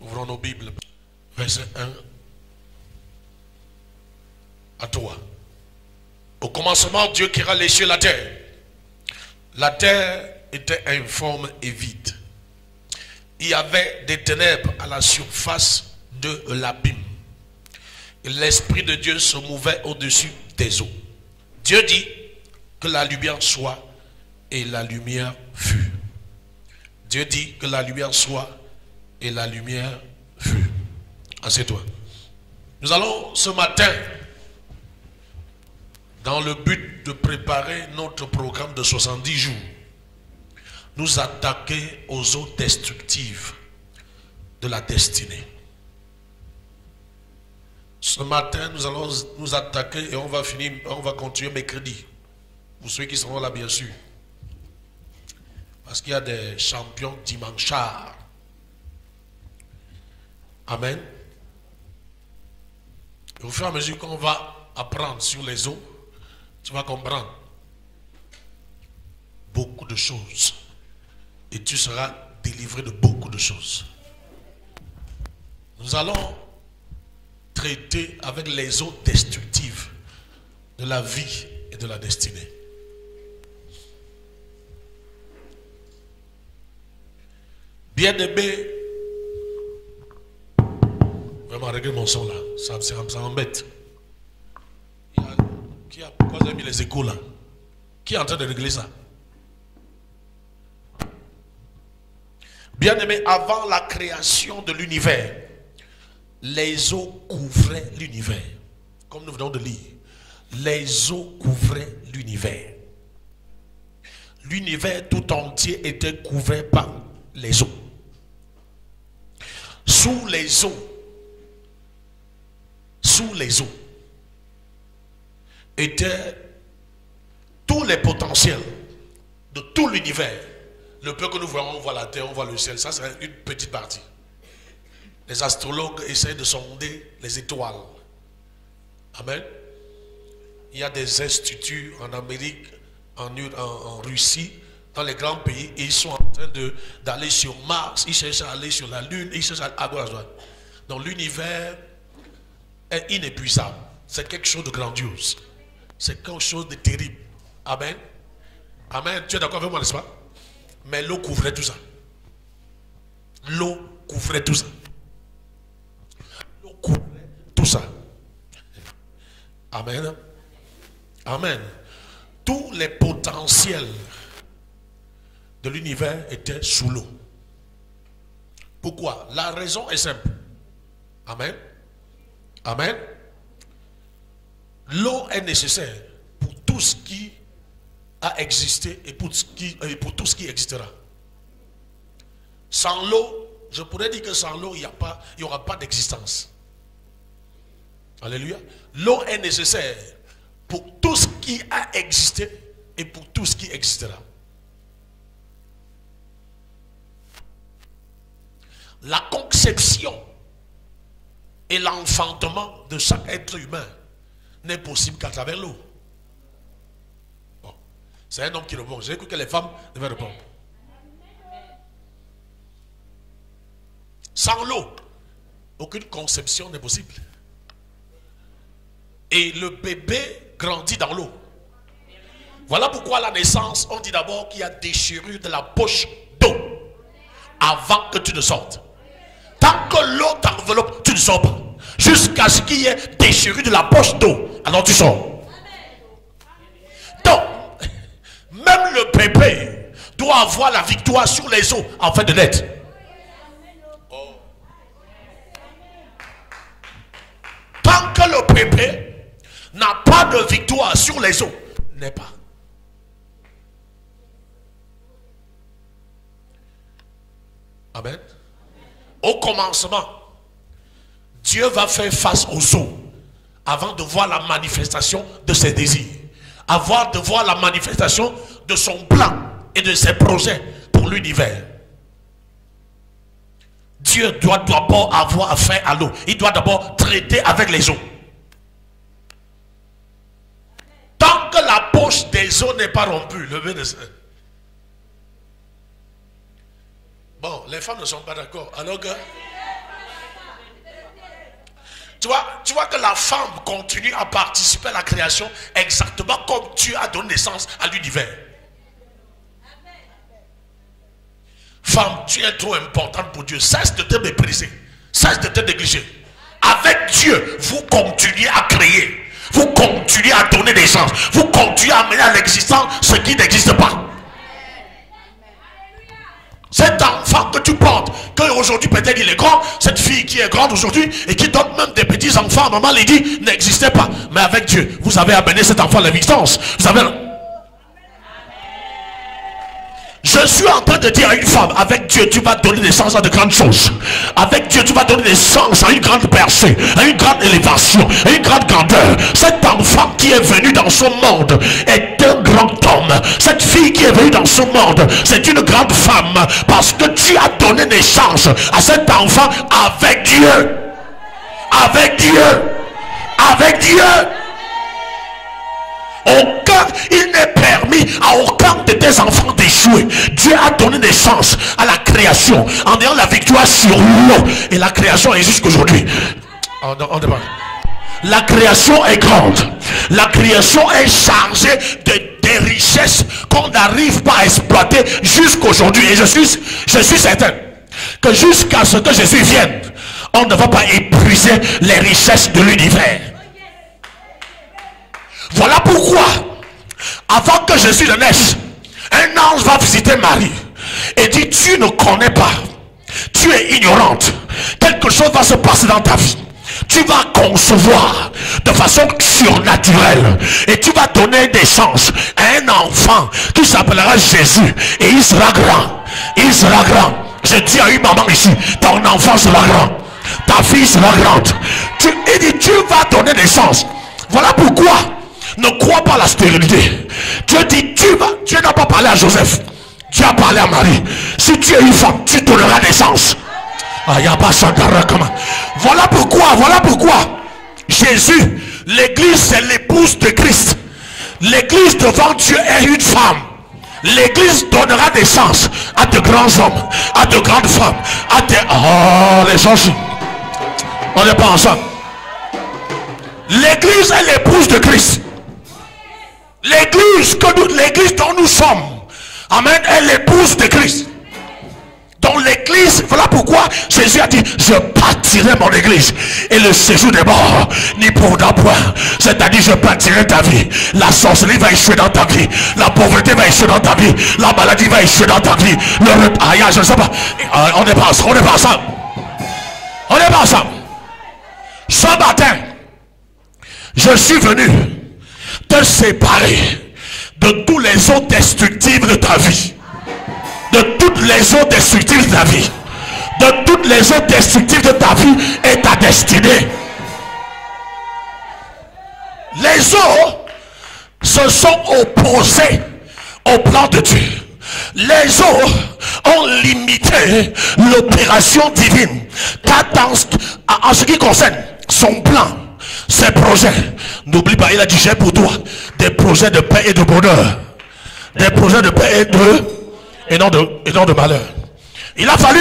Ouvrons nos Bibles. Verset 1 à 3. Au commencement, Dieu créa les cieux et la terre. La terre était informe et vide. Il y avait des ténèbres à la surface de l'abîme. Et l'Esprit de Dieu se mouvait au-dessus des eaux. Dieu dit que la lumière soit, et la lumière fut. Dieu dit que la lumière soit, et la lumière fut. Assieds-toi. Nous allons ce matin, dans le but de préparer notre programme de 70 jours, nous attaquer aux eaux destructives de la destinée. Ce matin, nous allons nous attaquer et on va finir, on va continuer mercredi. Pour ceux qui seront là, bien sûr. Parce qu'il y a des champions dimanchards. Amen. Et au fur et à mesure qu'on va apprendre sur les eaux, tu vas comprendre beaucoup de choses. Et tu seras délivré de beaucoup de choses. Nous allons traiter avec les eaux destructives de la vie et de la destinée. Bien-aimé, vraiment, regarde mon son là, ça m'embête. Pourquoi vous avez mis les échos là? Qui est en train de régler ça? Bien-aimé, avant la création de l'univers, les eaux couvraient l'univers. Comme nous venons de lire, les eaux couvraient l'univers. L'univers tout entier était couvert par les eaux. Sous les eaux étaient tous les potentiels de tout l'univers. Le peu que nous voyons, on voit la terre, on voit le ciel, ça c'est une petite partie. Les astrologues essayent de sonder les étoiles. Amen. Il y a des instituts en Amérique, en Russie, dans les grands pays, et ils sont en train d'aller sur Mars, ils cherchent à aller sur la Lune, ils cherchent à gauche. Donc l'univers est inépuisable. C'est quelque chose de grandiose. C'est quelque chose de terrible. Amen. Amen. Tu es d'accord avec moi, n'est-ce pas? Mais l'eau couvrait tout ça. L'eau couvrait tout ça. L'eau couvrait tout ça. Amen. Amen. Tous les potentiels de l'univers étaient sous l'eau. Pourquoi? La raison est simple. Amen. Amen. L'eau est nécessaire pour tout ce qui a existé et pour tout ce qui existera. Sans l'eau, je pourrais dire que sans l'eau, il n'y aura pas d'existence. Alléluia. L'eau est nécessaire pour tout ce qui a existé et pour tout ce qui existera. La conception et l'enfantement de chaque être humain n'est possible qu'à travers l'eau. Bon. C'est un homme qui répond. J'ai cru que les femmes devaient répondre. Sans l'eau, aucune conception n'est possible. Et le bébé grandit dans l'eau. Voilà pourquoi à la naissance, on dit d'abord qu'il y a déchirure de la poche d'eau avant que tu ne sortes. Tant que l'eau t'enveloppe, tu ne sors pas. Jusqu'à ce qu'il y ait déchirure de la poche d'eau, alors tu sors. Donc, même le bébé doit avoir la victoire sur les eaux afin de naître. Tant que le bébé n'a pas de victoire sur les eaux, n'est pas. Amen. Au commencement, Dieu va faire face aux eaux avant de voir la manifestation de ses désirs, avant de voir la manifestation de son plan et de ses projets pour l'univers. Dieu doit d'abord avoir affaire à l'eau. Il doit d'abord traiter avec les eaux. Tant que la poche des eaux n'est pas rompue, levez les mains. Bon, les femmes ne sont pas d'accord. Alors que Tu vois que la femme continue à participer à la création exactement comme Dieu a donné naissance à l'univers. Femme, tu es trop importante pour Dieu. Cesse de te mépriser. Cesse de te négliger. Avec Dieu, vous continuez à créer. Vous continuez à donner naissance. Vous continuez à amener à l'existence ce qui n'existe pas. Cet enfant que tu portes, qu'aujourd'hui peut-être il est grand, cette fille qui est grande aujourd'hui et qui donne même des petits enfants, maman les dit, n'existait pas. Mais avec Dieu, vous avez amené cet enfant à l'existence. Vous avez... Je suis en train de dire à une femme, avec Dieu, tu vas donner naissance à de grandes choses. Avec Dieu, tu vas donner naissance à une grande percée, à une grande élévation, à une grande grandeur. Cet enfant qui est venu dans ce monde est un grand homme. Cette fille qui est venue dans ce monde, c'est une grande femme. Parce que tu as donné naissance à cet enfant avec Dieu. Avec Dieu. Avec Dieu. Il n'est permis à aucun de tes enfants d'échouer. Dieu a donné naissance à la création en ayant la victoire sur l'eau. Et la création est jusqu'aujourd'hui. La création est grande. La création est chargée des richesses qu'on n'arrive pas à exploiter jusqu'aujourd'hui. Et je suis certain que jusqu'à ce que Jésus vienne, on ne va pas épuiser les richesses de l'univers. Voilà pourquoi, avant que Jésus ne naisse, un ange va visiter Marie et dit, tu ne connais pas, tu es ignorante, quelque chose va se passer dans ta vie. Tu vas concevoir de façon surnaturelle et tu vas donner naissance à un enfant qui s'appellera Jésus et il sera grand. Il sera grand. Je dis à une maman ici, ton enfant sera grand, ta fille sera grande. Il dit, tu vas donner naissance. Voilà pourquoi ne crois pas à la stérilité. Dieu dit, Dieu n'a pas parlé à Joseph, Dieu a parlé à Marie. Si tu es une femme, tu donneras naissance. Voilà pourquoi Jésus, l'église, c'est l'épouse de Christ. L'église devant Dieu est une femme. L'église donnera naissance à de grands hommes, à de grandes femmes, à des... Oh, les gens, on n'est pas ensemble. L'église est l'épouse de Christ. L'église dont nous sommes, amen, est l'épouse de Christ. Dans l'église, voilà pourquoi Jésus a dit, je bâtirai mon église et le séjour des morts n'y pourra point. C'est-à-dire, je bâtirai ta vie. La sorcellerie va échouer dans ta vie, la pauvreté va échouer dans ta vie, la maladie va échouer dans ta vie, je ne sais pas. On n'est pas ensemble. On n'est pas ensemble. Ce matin, je suis venu te séparer de tous les eaux destructives de ta vie. De toutes les eaux destructives de ta vie. De toutes les eaux destructives de ta vie et ta destinée. Les eaux se sont opposées au plan de Dieu. Les eaux ont limité l'opération divine. Car en ce qui concerne son plan, ses projets, n'oublie pas, il a dit, j'ai pour toi des projets de paix et de bonheur. Des projets de paix et non de malheur. Il a fallu,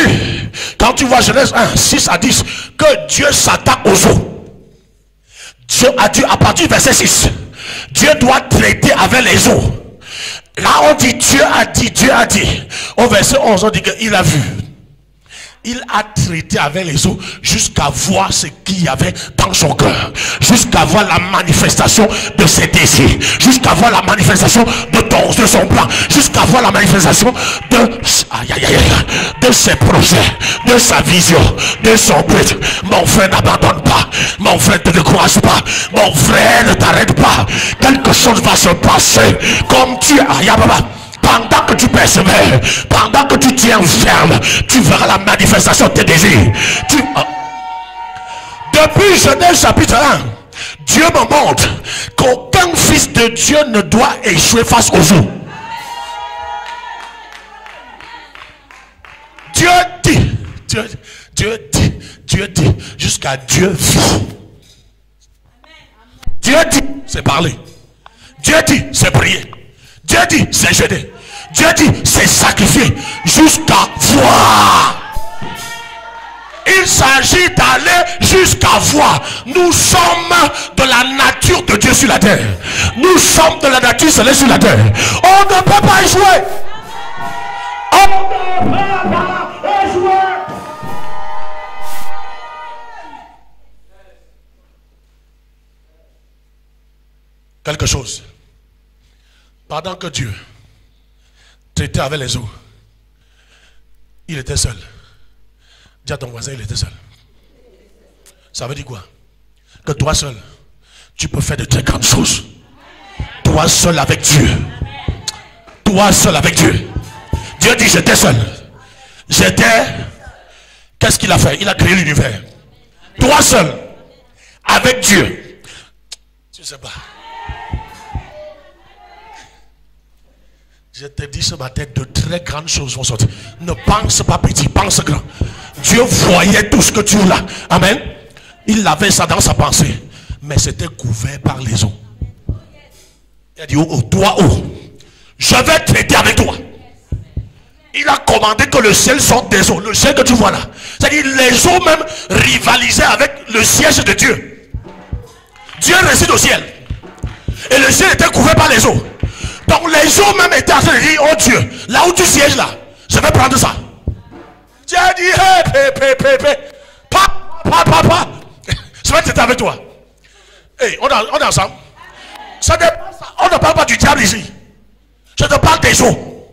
quand tu vois Genèse 1, 6 à 10, que Dieu s'attaque aux eaux. Dieu a dit, à partir du verset 6, Dieu doit traiter avec les eaux. Là on dit, Dieu a dit. Au verset 11, on dit qu'il a vu. Il a traité avec les eaux jusqu'à voir ce qu'il y avait dans son cœur, jusqu'à voir la manifestation de ses désirs, jusqu'à voir la manifestation de son plan, jusqu'à voir la manifestation de ses projets, de sa vision, de son but. Mon frère, n'abandonne pas. Mon frère, ne décourage pas. Mon frère, ne t'arrête pas. Quelque chose va se passer comme tu pendant que tu persévères, pendant que tu tiens ferme, tu verras la manifestation de tes désirs. Depuis Genèse chapitre 1, Dieu me montre qu'aucun fils de Dieu ne doit échouer face aux eaux. Dieu dit, jusqu'à Dieu vit. Dieu dit, c'est parler. Dieu dit, c'est prier. Dieu dit, c'est jeûner. Dieu dit, c'est sacrifier jusqu'à voir. Il Il s'agit d'aller jusqu'à voir. Nous sommes de la nature de Dieu sur la terre. Nous sommes de la nature céleste sur la terre. On ne peut pas échouer. On ne peut pas échouer. Quelque chose. Pendant que Dieu traitait avec les eaux, il était seul. Dis à ton voisin, il était seul. Ça veut dire quoi? Que toi seul, tu peux faire de très grandes choses. Toi seul avec Dieu. Toi seul avec Dieu. Dieu dit, j'étais seul. J'étais... Qu'est-ce qu'il a fait? Il a créé l'univers. Toi seul, avec Dieu. Tu ne sais pas. Je te dis ce matin, de très grandes choses vont sortir. Ne pense pas petit, pense grand. Dieu voyait tout ce que tu as là. Amen. Il avait ça dans sa pensée. Mais c'était couvert par les eaux. Il a dit, oh, toi, oh, je vais traiter avec toi. Il a commandé que le ciel sorte des eaux. Le ciel que tu vois là. C'est-à-dire les eaux même rivalisaient avec le siège de Dieu. Dieu réside au ciel. Et le ciel était couvert par les eaux. Donc les eaux même étaient en train de dire, oh Dieu, là où tu sièges là, je vais prendre ça. Dieu a dit, hey, pas. Je vais traiter avec toi. Hey, on est ensemble. On ne parle pas du diable ici. Je te parle des eaux.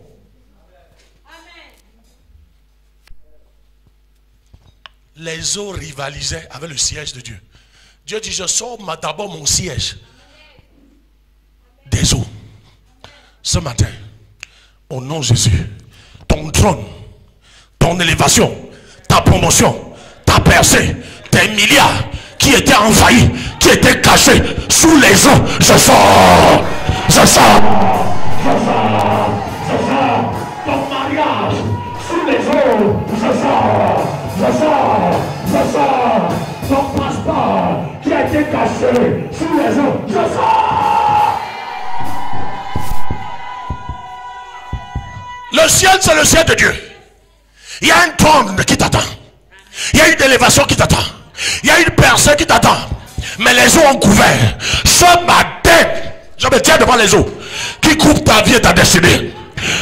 Les eaux rivalisaient avec le siège de Dieu. Dieu dit, je sors d'abord mon siège des eaux. Ce matin, au nom de Jésus, ton trône, ton élévation, ta promotion, ta percée, tes milliards qui étaient envahis, qui étaient cachés sous les eaux, je sors. Ton mariage sous les eaux, je sors. Ton passeport qui a été caché sous les eaux, je sors. Le ciel, c'est le ciel de Dieu. Il y a un trône qui t'attend. Il y a une élévation qui t'attend. Il y a une percée qui t'attend. Mais les eaux ont couvert. Ce matin, je me tiens devant les eaux qui couvrent ta vie et ta destinée.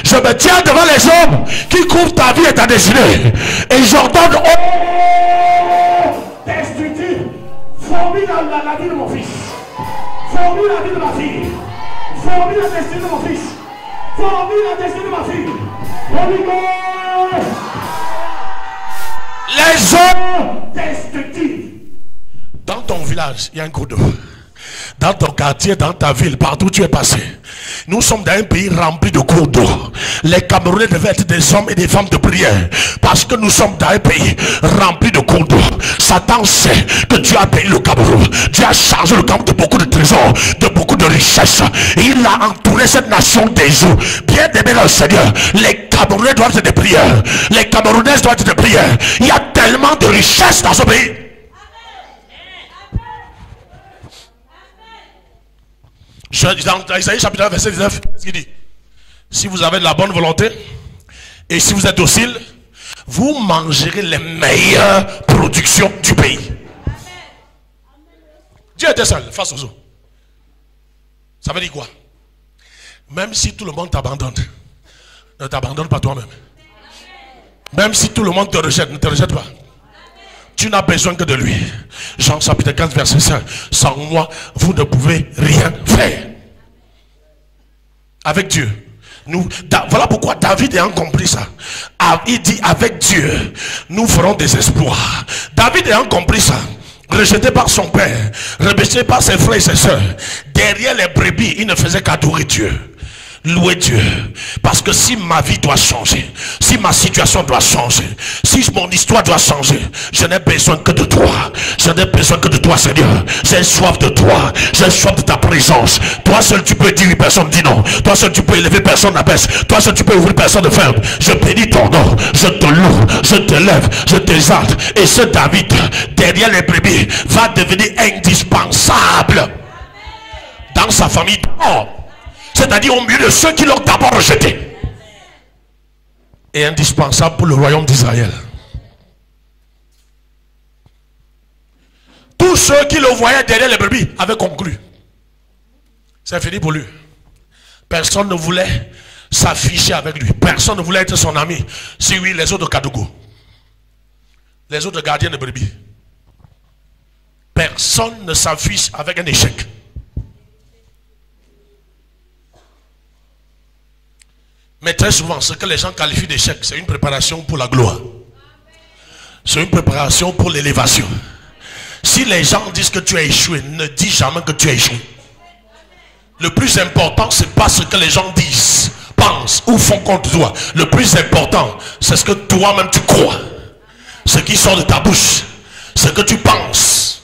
Je me tiens devant les hommes qui couvrent ta vie et ta destinée. Et j'ordonne, oh, destructif, fourmis dans la vie de mon fils. Fourmis la vie de ma fille. Fourmis la destinée de mon fils. Fourmis la destinée de ma fille. Les eaux destructives. Dans ton village, il y a un cours d'eau. Dans ton quartier, dans ta ville, partout où tu es passé. Nous sommes dans un pays rempli de cours d'eau. Les Camerounais devaient être des hommes et des femmes de prière. Parce que nous sommes dans un pays rempli de cours d'eau. Satan sait que Dieu a payé le Cameroun. Dieu a chargé le Cameroun de beaucoup de trésors, de beaucoup de richesses. Et il a entouré cette nation des eaux. Bien aimé le Seigneur, les Camerounais doivent être des prières. Les Camerounaises doivent être des prières. Il y a tellement de richesses dans ce pays. Dans Isaïe chapitre 1 verset 19, ce qu'il dit, si vous avez de la bonne volonté et si vous êtes docile, vous mangerez les meilleures productions du pays. Dieu était seul face aux eaux. Ça veut dire quoi? Même si tout le monde t'abandonne, ne t'abandonne pas toi-même. Même si tout le monde te rejette, ne te rejette pas. Tu n'as besoin que de lui. Jean chapitre 15 verset 5. Sans moi, vous ne pouvez rien faire. Avec Dieu. Voilà pourquoi David ayant compris ça. Il dit avec Dieu, nous ferons des exploits. David ayant compris ça, rejeté par son père, rejeté par ses frères et ses soeurs, derrière les brebis, il ne faisait qu'adorer Dieu. Louer Dieu. Parce que si ma vie doit changer, si ma situation doit changer, si mon histoire doit changer, je n'ai besoin que de toi. Je n'ai besoin que de toi, Seigneur. J'ai soif de toi. J'ai soif de ta présence. Toi seul tu peux dire oui, personne dit non. Toi seul tu peux élever, personne n'abaisse. Toi seul tu peux ouvrir, personne ne ferme. Je bénis ton nom. Je te loue. Je te lève. Je t'exalte. Et ce David, derrière les brebis, va devenir indispensable dans sa famille. Oh. C'est-à-dire au milieu de ceux qui l'ont d'abord rejeté. Et indispensable pour le royaume d'Israël. tous ceux qui le voyaient derrière les brebis avaient conclu. C'est fini pour lui. Personne ne voulait s'afficher avec lui. Personne ne voulait être son ami. Si oui, les autres Kadougou. Les autres gardiens de brebis. Personne ne s'affiche avec un échec. Mais très souvent, ce que les gens qualifient d'échec, c'est une préparation pour la gloire. C'est une préparation pour l'élévation. Si les gens disent que tu as échoué, ne dis jamais que tu as échoué. Le plus important, ce n'est pas ce que les gens disent, pensent ou font contre toi. Le plus important, c'est ce que toi-même tu crois. Ce qui sort de ta bouche. Ce que tu penses.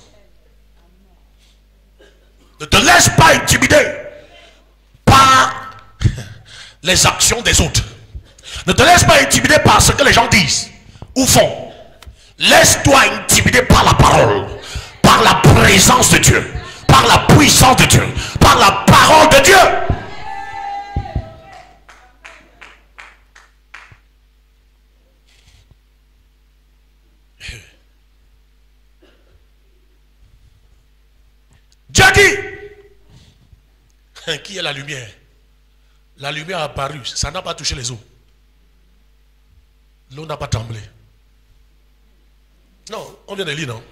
Ne te laisse pas intimider par les actions des autres. Ne te laisse pas intimider par ce que les gens disent ou font. Laisse-toi intimider par la parole, par la présence de Dieu, par la puissance de Dieu, par la parole de Dieu. Dieu dit, qui est la lumière? La lumière a apparu, ça n'a pas touché les eaux. L'eau n'a pas tremblé. Non, on vient de lire, non?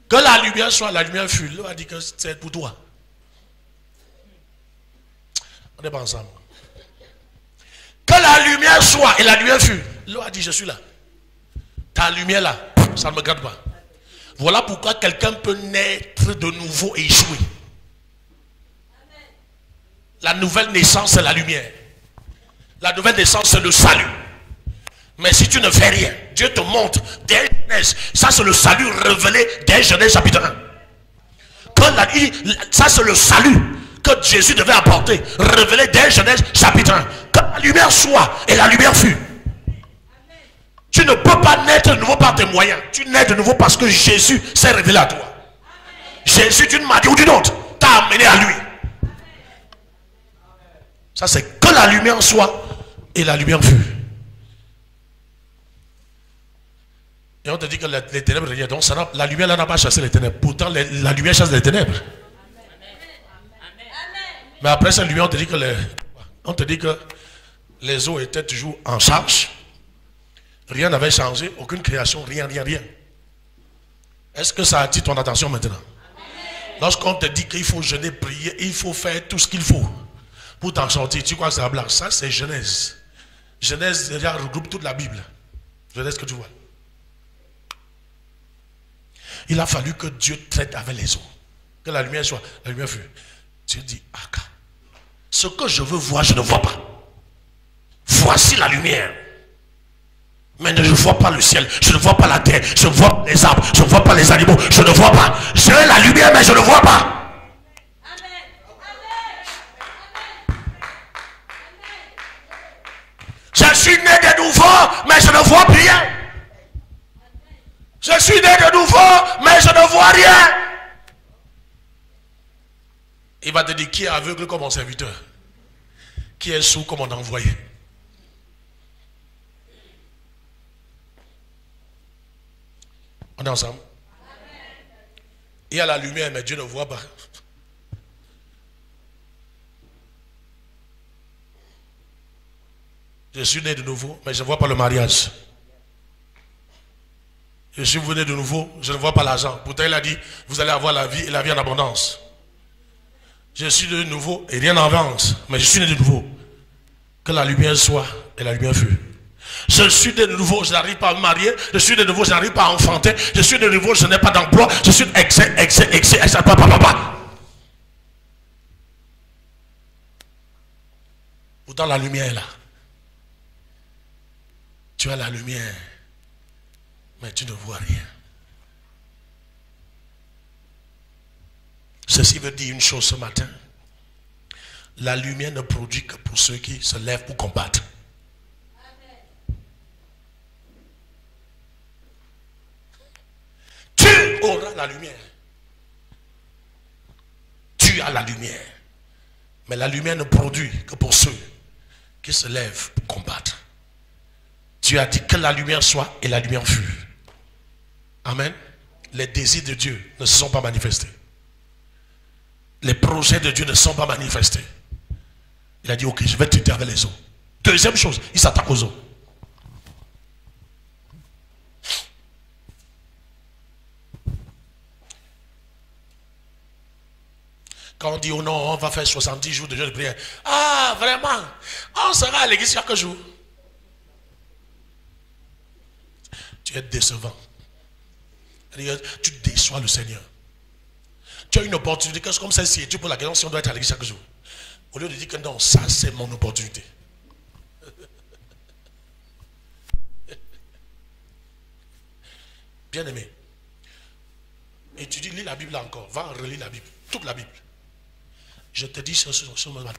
Que la lumière soit, la lumière fut. L'eau a dit que c'est pour toi. On n'est pas ensemble. Que la lumière soit, et la lumière fut. L'eau a dit, je suis là. Ta lumière là, ça ne me garde pas. Voilà pourquoi quelqu'un peut naître de nouveau et échouer. La nouvelle naissance, c'est la lumière. La nouvelle naissance, c'est le salut. Mais si tu ne fais rien, Dieu te montre dès Genèse. Ça, c'est le salut révélé dès Genèse chapitre 1. Ça, c'est le salut que Jésus devait apporter, révélé dès Genèse chapitre 1. Que la lumière soit, et la lumière fut. Tu ne peux pas naître de nouveau par tes moyens. Tu nais de nouveau parce que Jésus s'est révélé à toi. Jésus, d'une manière ou d'une autre, t'a amené à lui. Ça, c'est que la lumière soit, et la lumière fut. Et on te dit que les ténèbres reviennent. Donc la lumière là n'a pas chassé les ténèbres. Pourtant, la lumière chasse les ténèbres. Mais après cette lumière, on te dit que les eaux étaient toujours en charge. Rien n'avait changé. Aucune création. Rien. Est-ce que ça attire ton attention maintenant? Lorsqu'on te dit qu'il faut jeûner, prier, il faut faire tout ce qu'il faut pour t'en sortir, tu crois que c'est la blague? Ça, c'est Genèse. Genèse déjà regroupe toute la Bible. Genèse que tu vois. Il a fallu que Dieu traite avec les eaux. Que la lumière soit. La lumière fut. Dieu dit, Aka, ce que je veux voir, je ne vois pas. Voici la lumière. Mais je ne vois pas le ciel. Je ne vois pas la terre. Je ne vois pas les arbres. Je ne vois pas les animaux. Je ne vois pas. J'ai la lumière, mais je ne vois pas. Je suis né de nouveau, mais je ne vois plus rien. Je suis né de nouveau, mais je ne vois rien. Il va te dire qui est aveugle comme mon serviteur, qui est sourd comme mon envoyé. On est ensemble. Il y a la lumière, mais Dieu ne voit pas. Je suis né de nouveau, mais je ne vois pas le mariage. Je suis venu de nouveau, je ne vois pas l'argent. Pourtant, il a dit, vous allez avoir la vie et la vie en abondance. Je suis de nouveau et rien n'avance, mais je suis né de nouveau. Que la lumière soit et la lumière fut. Je suis de nouveau, je n'arrive pas à me marier. Je suis de nouveau, je n'arrive pas à enfanter. Je suis de nouveau, je n'ai pas d'emploi. Je suis excès, papa. Pourtant, la lumière est là. Tu as la lumière, mais tu ne vois rien. Ceci veut dire une chose ce matin. La lumière ne produit que pour ceux qui se lèvent pour combattre. Tu auras la lumière. Tu as la lumière. Mais la lumière ne produit que pour ceux qui se lèvent pour combattre. Tu as dit que la lumière soit et la lumière fut. Amen. les désirs de Dieu ne se sont pas manifestés. Les projets de Dieu ne sont pas manifestés. Il a dit, ok, je vais traiter avec les eaux. Deuxième chose, il s'attaque aux eaux. Quand on dit, oh non, on va faire 70 jours de jeûne de prière. Ah, vraiment? On sera à l'église chaque jour. Tu es décevant. Tu déçois le Seigneur. Tu as une opportunité, comme celle-ci, et tu poses la question si on doit être à l'église chaque jour. Au lieu de dire que non, ça c'est mon opportunité. Bien aimé. Et tu dis, lis la Bible là encore. Va relire la Bible. Toute la Bible. Je te dis ce matin.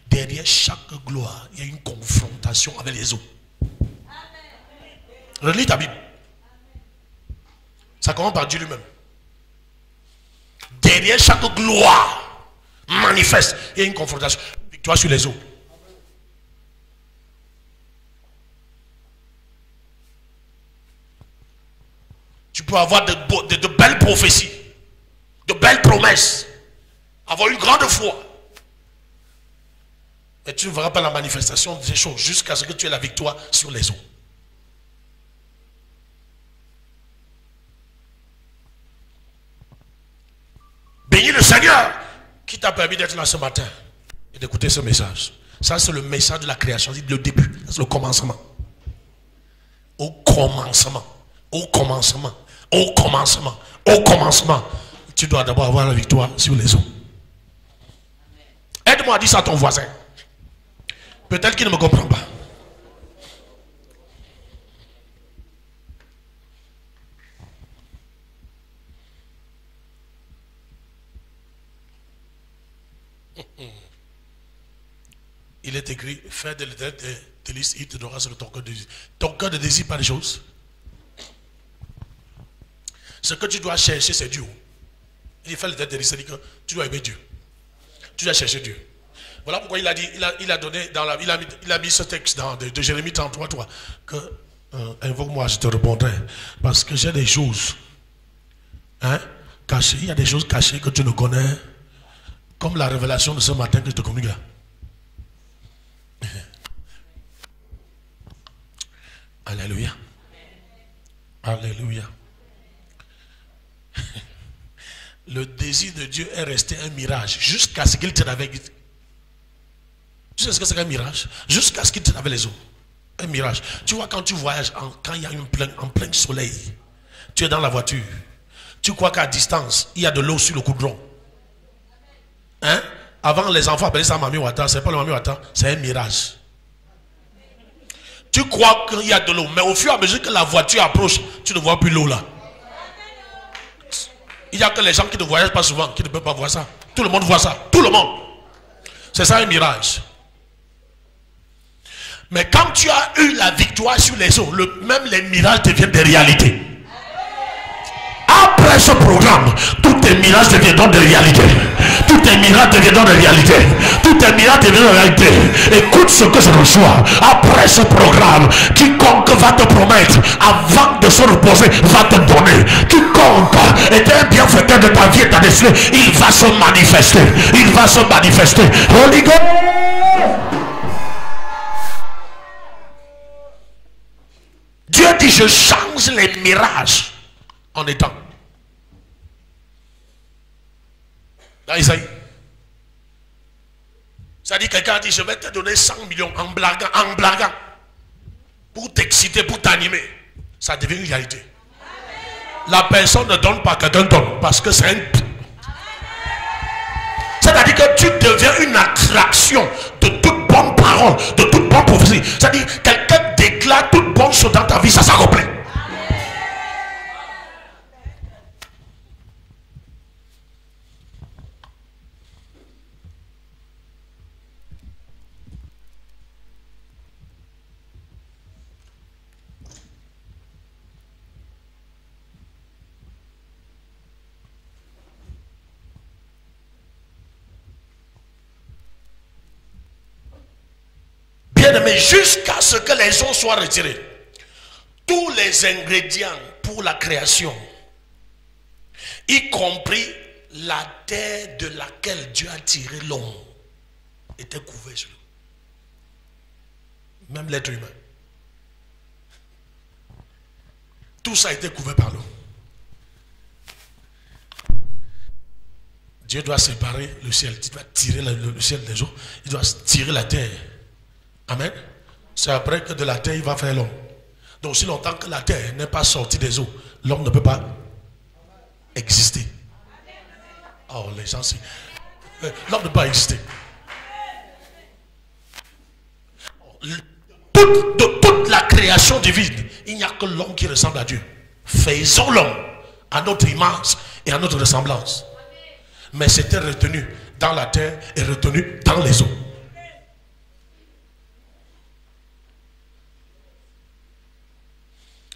Derrière chaque gloire, il y a une confrontation avec les eaux. Relis ta Bible. Ça commence par Dieu lui-même. Derrière chaque gloire manifeste, il y a une confrontation. Victoire sur les eaux. Tu peux avoir de belles prophéties, de belles promesses, avoir une grande foi. Mais tu ne verras pas la manifestation des choses jusqu'à ce que tu aies la victoire sur les eaux. Bénis le Seigneur qui t'a permis d'être là ce matin et d'écouter ce message. Ça, c'est le message de la création, c'est le début, c'est le commencement. Au commencement, au commencement, au commencement, au commencement, tu dois d'abord avoir la victoire sur les eaux. Aide-moi à dire ça à ton voisin. Peut-être qu'il ne me comprend pas. Il est écrit, fais des listes, il te donnera sur ton cœur de désir. Ton cœur ne désire pas les choses. Ce que tu dois chercher, c'est Dieu. Il fait le tête de listes, il dit que tu dois aimer Dieu. Tu dois chercher Dieu. Voilà pourquoi il a dit, il a donné, il a mis ce texte de Jérémie 33, 3, que invoque-moi, je te répondrai. Parce que j'ai des choses cachées. Il y a des choses cachées que tu ne connais. Comme la révélation de ce matin que je te communique là. Alléluia. Alléluia. Le désir de Dieu est resté un mirage jusqu'à ce qu'il tienne avec. Tu sais ce que c'est qu'un mirage? Jusqu'à ce qu'il tienne avec les eaux. Un mirage. Tu vois, quand tu voyages, quand il y a en plein soleil, tu es dans la voiture. Tu crois qu'à distance, il y a de l'eau sur le goudron. Hein? Avant, les enfants appelaient ça Mami Wata. C'est pas le Mami Wata, c'est un mirage. Tu crois qu'il y a de l'eau, mais au fur et à mesure que la voiture approche, tu ne vois plus l'eau là. Il n'y a que les gens qui ne voyagent pas souvent, qui ne peuvent pas voir ça. Tout le monde voit ça. Tout le monde. C'est ça un mirage. Mais quand tu as eu la victoire sur les eaux, même les mirages deviennent des réalités. Après ce programme, tous tes mirages deviendront des réalités. Tous tes miracles deviendront des réalités. Tous tes miracles deviendront des réalités. Écoute ce que je reçois. Après ce programme, quiconque va te promettre, avant de se reposer, va te donner. Quiconque est un bienfaiteur de ta vie et ta destinée, il va se manifester. Il va se manifester. Holy Ghost. Dieu dit, je change les mirages en étant. Dans Isaïe. Ça dit, quelqu'un a dit, je vais te donner 100 millions en blaguant. Pour t'exciter, pour t'animer. Ça devient une réalité. La personne ne donne pas, quelqu'un donne. Parce que c'est un... C'est-à-dire que tu deviens une attraction de toute bonne parole, de toute bonne prophétie. C'est-à-dire, quelqu'un déclare toute bonne chose dans ta vie, ça s'accomplit. Mais jusqu'à ce que les eaux soient retirées, tous les ingrédients pour la création y compris la terre de laquelle Dieu a tiré l'homme, était couverte sur l'eau. Même l'être humain. Tout ça a été couvert par l'eau. Dieu doit séparer le ciel. Il doit tirer le ciel des eaux. Il doit tirer la terre. Amen. C'est après que de la terre, il va faire l'homme. Donc, si longtemps que la terre n'est pas sortie des eaux, l'homme ne peut pas exister. Oh, les gens, l'homme ne peut pas exister. De toute la création divine, il n'y a que l'homme qui ressemble à Dieu. Faisons l'homme à notre image et à notre ressemblance. Mais c'était retenu dans la terre et retenu dans les eaux.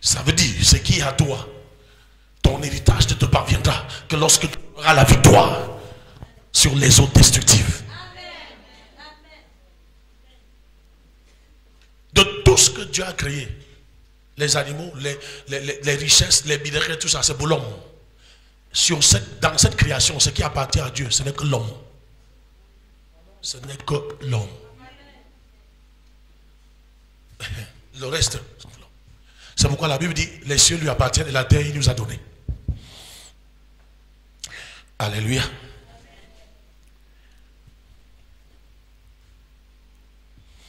Ça veut dire, ce qui est à toi, ton héritage ne te parviendra que lorsque tu auras la victoire sur les eaux destructives. De tout ce que Dieu a créé, les animaux, les richesses, les minéraux, tout ça, c'est pour l'homme. Dans cette création, ce qui appartient à Dieu, ce n'est que l'homme. Ce n'est que l'homme. Le reste, c'est pourquoi la Bible dit, les cieux lui appartiennent et la terre il nous a donné. Alléluia.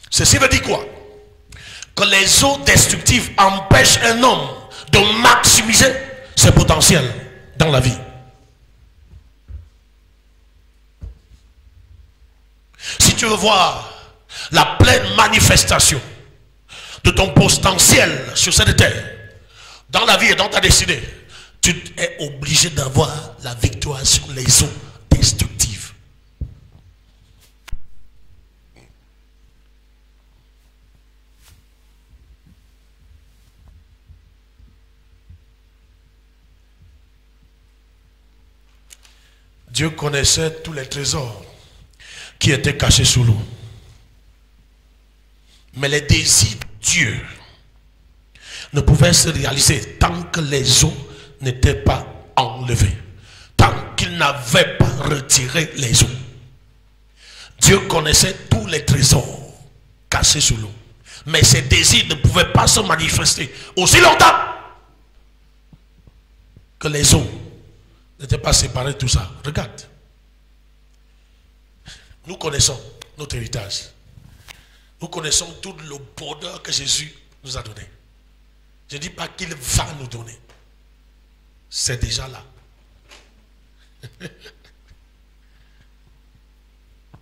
Ceci veut dire quoi? Que les eaux destructives empêchent un homme de maximiser ses potentiels dans la vie. Si tu veux voir la pleine manifestation de ton potentiel sur cette terre, dans la vie et dans ta destinée, tu es obligé d'avoir la victoire sur les eaux destructives. Dieu connaissait tous les trésors qui étaient cachés sous l'eau. Mais les désirs de Dieu ne pouvaient se réaliser tant que les eaux n'étaient pas enlevées. Tant qu'il n'avait pas retiré les eaux. Dieu connaissait tous les trésors cachés sous l'eau. Mais ses désirs ne pouvaient pas se manifester aussi longtemps que les eaux n'étaient pas séparées de tout ça. Regarde. Nous connaissons notre héritage. Nous connaissons tout le bonheur que Jésus nous a donné. Je ne dis pas qu'il va nous donner. C'est déjà là.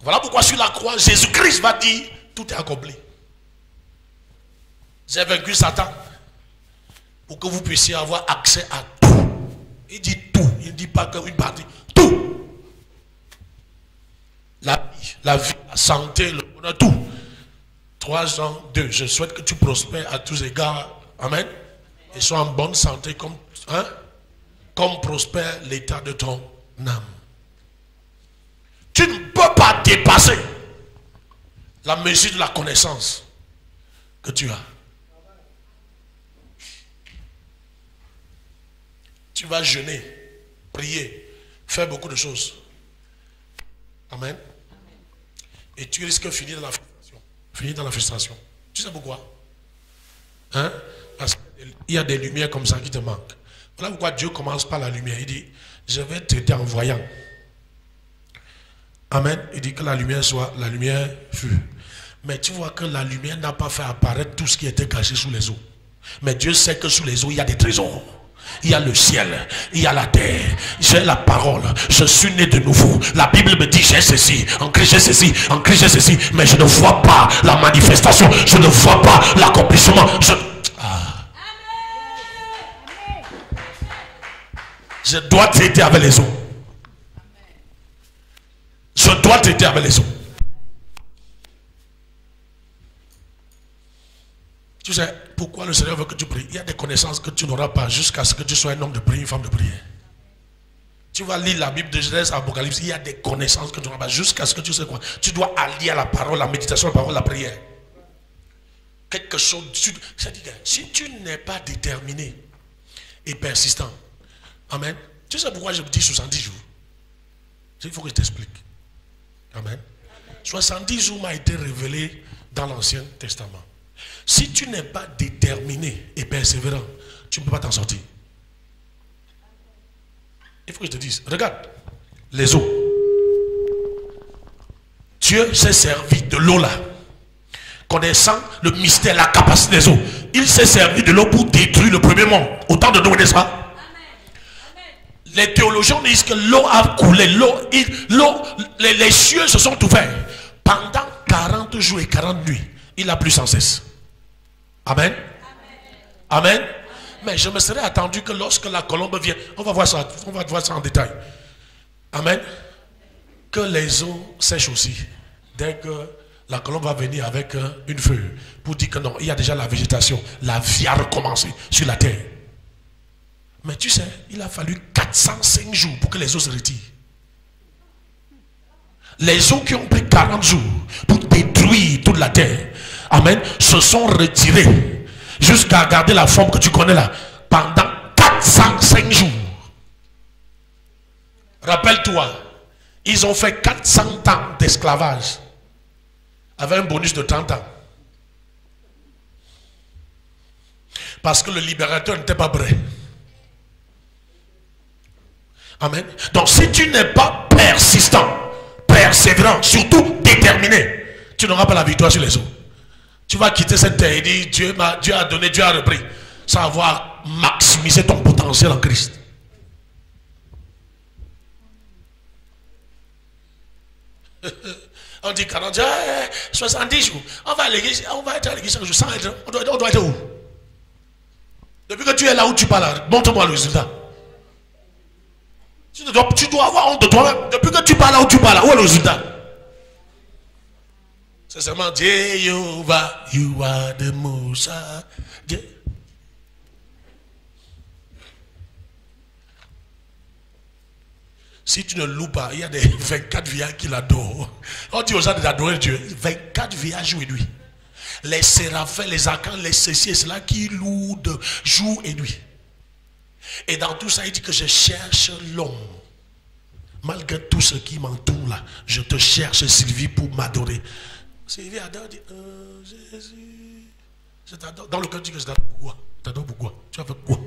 Voilà pourquoi sur la croix, Jésus-Christ va dire, tout est accompli. J'ai vaincu Satan pour que vous puissiez avoir accès à tout. Il dit tout. Il ne dit pas qu'une partie. Tout. La vie, la santé, le bonheur, tout. 3 Jean 2. Je souhaite que tu prospères à tous égards. Amen. Et sois en bonne santé comme prospère l'état de ton âme. Tu ne peux pas dépasser la mesure de la connaissance que tu as. Tu vas jeûner, prier, faire beaucoup de choses. Amen. Et tu risques de finir dans la frustration. Finir dans la frustration. Tu sais pourquoi? Parce qu'il y a des lumières comme ça qui te manquent. Voilà pourquoi Dieu commence par la lumière. Il dit, je vais t'aider en voyant. Amen. Il dit que la lumière soit, la lumière fut. Mais tu vois que la lumière n'a pas fait apparaître tout ce qui était caché sous les eaux. Mais Dieu sait que sous les eaux, il y a des trésors. Il y a le ciel, il y a la terre. J'ai la parole, je suis né de nouveau. La Bible me dit j'ai ceci, en Christ j'ai ceci, en Christ j'ai ceci. Mais je ne vois pas la manifestation, je ne vois pas l'accomplissement. Je dois traiter avec les eaux. Je dois traiter avec les eaux. Tu sais pourquoi le Seigneur veut que tu pries? Il y a des connaissances que tu n'auras pas jusqu'à ce que tu sois un homme de prière, une femme de prière. Tu vas lire la Bible de Genèse à Apocalypse, il y a des connaissances que tu n'auras pas jusqu'à ce que tu sais quoi. Tu dois allier à la parole, la méditation, la parole, la prière. Quelque chose, c'est-à-dire, si tu n'es pas déterminé et persistant, amen, Tu sais pourquoi je me dis 70 jours? Il faut que je t'explique. Amen. 70 jours m'a été révélé dans l'Ancien Testament. Si tu n'es pas déterminé et persévérant, tu ne peux pas t'en sortir. Il faut que je te dise, regarde, les eaux. Dieu s'est servi de l'eau là. Connaissant le mystère, la capacité des eaux. Il s'est servi de l'eau pour détruire le premier monde. Autant de nous, n'est-ce pas? Les théologiens disent que l'eau a coulé. Les cieux se sont ouverts. Pendant 40 jours et 40 nuits, il a plu sans cesse. Amen. Amen. Amen. Mais je me serais attendu que lorsque la colombe vient, on va voir ça en détail. Amen. Que les eaux sèchent aussi. Dès que la colombe va venir avec une feuille pour dire que non, il y a déjà la végétation, la vie a recommencé sur la terre. Mais tu sais, il a fallu 405 jours pour que les eaux se retirent. Les eaux qui ont pris 40 jours pour détruire toute la terre, amen, se sont retirées jusqu'à garder la forme que tu connais là pendant 405 jours. Rappelle-toi, ils ont fait 400 ans d'esclavage avec un bonus de 30 ans. Parce que le libérateur n'était pas prêt. Amen. Donc si tu n'es pas persistant, persévérant, surtout déterminé, tu n'auras pas la victoire sur les eaux. Tu vas quitter cette terre et dire Dieu a donné, Dieu a repris, sans avoir maximisé ton potentiel en Christ. On dit 40 jours, 70 jours, on va être à l'église chaque jour, 100 jours, on doit être où? Depuis que tu es là où tu parles, montre-moi le résultat. Tu dois avoir honte de toi-même. Depuis que tu parles là où tu parles, où est le résultat? C'est seulement Jéhovah, you are the most high. Si tu ne loues pas, il y a des 24 vieillards qui l'adorent. On dit aux gens d'adorer Dieu. 24 vieillards jour et nuit. Les séraphins, les archanges, les ceci et cela qui louent de jour et nuit. Et dans tout ça, il dit que je cherche l'homme. Malgré tout ce qui m'entoure là, je te cherche, Sylvie, pour m'adorer. Sylvie adore, dit, Jésus, je t'adore. Dans le cœur, tu dis que je t'adore pourquoi? Je t'adore pourquoi? Tu as fait quoi?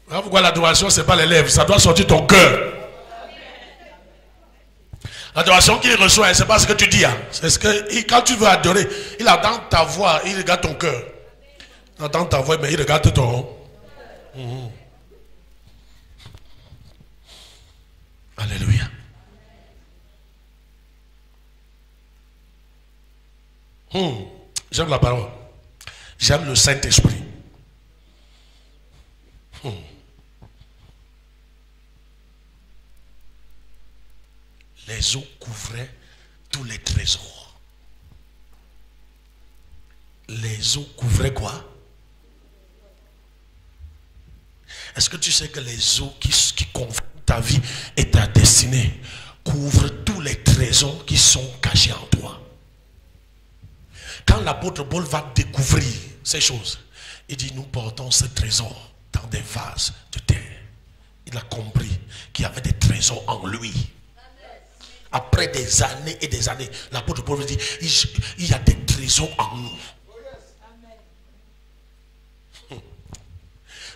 Voilà pourquoi l'adoration, ce n'est pas les lèvres, ça doit sortir ton cœur. L'adoration qu'il reçoit, ce n'est pas ce que tu dis. Hein. C'est ce que, quand tu veux adorer, il entend ta voix, il regarde ton cœur. Il entend ta voix, mais il regarde ton... Alléluia. J'aime la parole. J'aime le Saint-Esprit. Les eaux couvraient tous les trésors. Les eaux couvraient quoi? Est-ce que tu sais que les eaux qui couvrent ta vie et ta destinée couvrent tous les trésors qui sont cachés en toi? Quand l'apôtre Paul va découvrir ces choses, il dit, nous portons ce trésor dans des vases de terre. Il a compris qu'il y avait des trésors en lui. Après des années et des années, l'apôtre Paul dit, il y a des trésors en nous.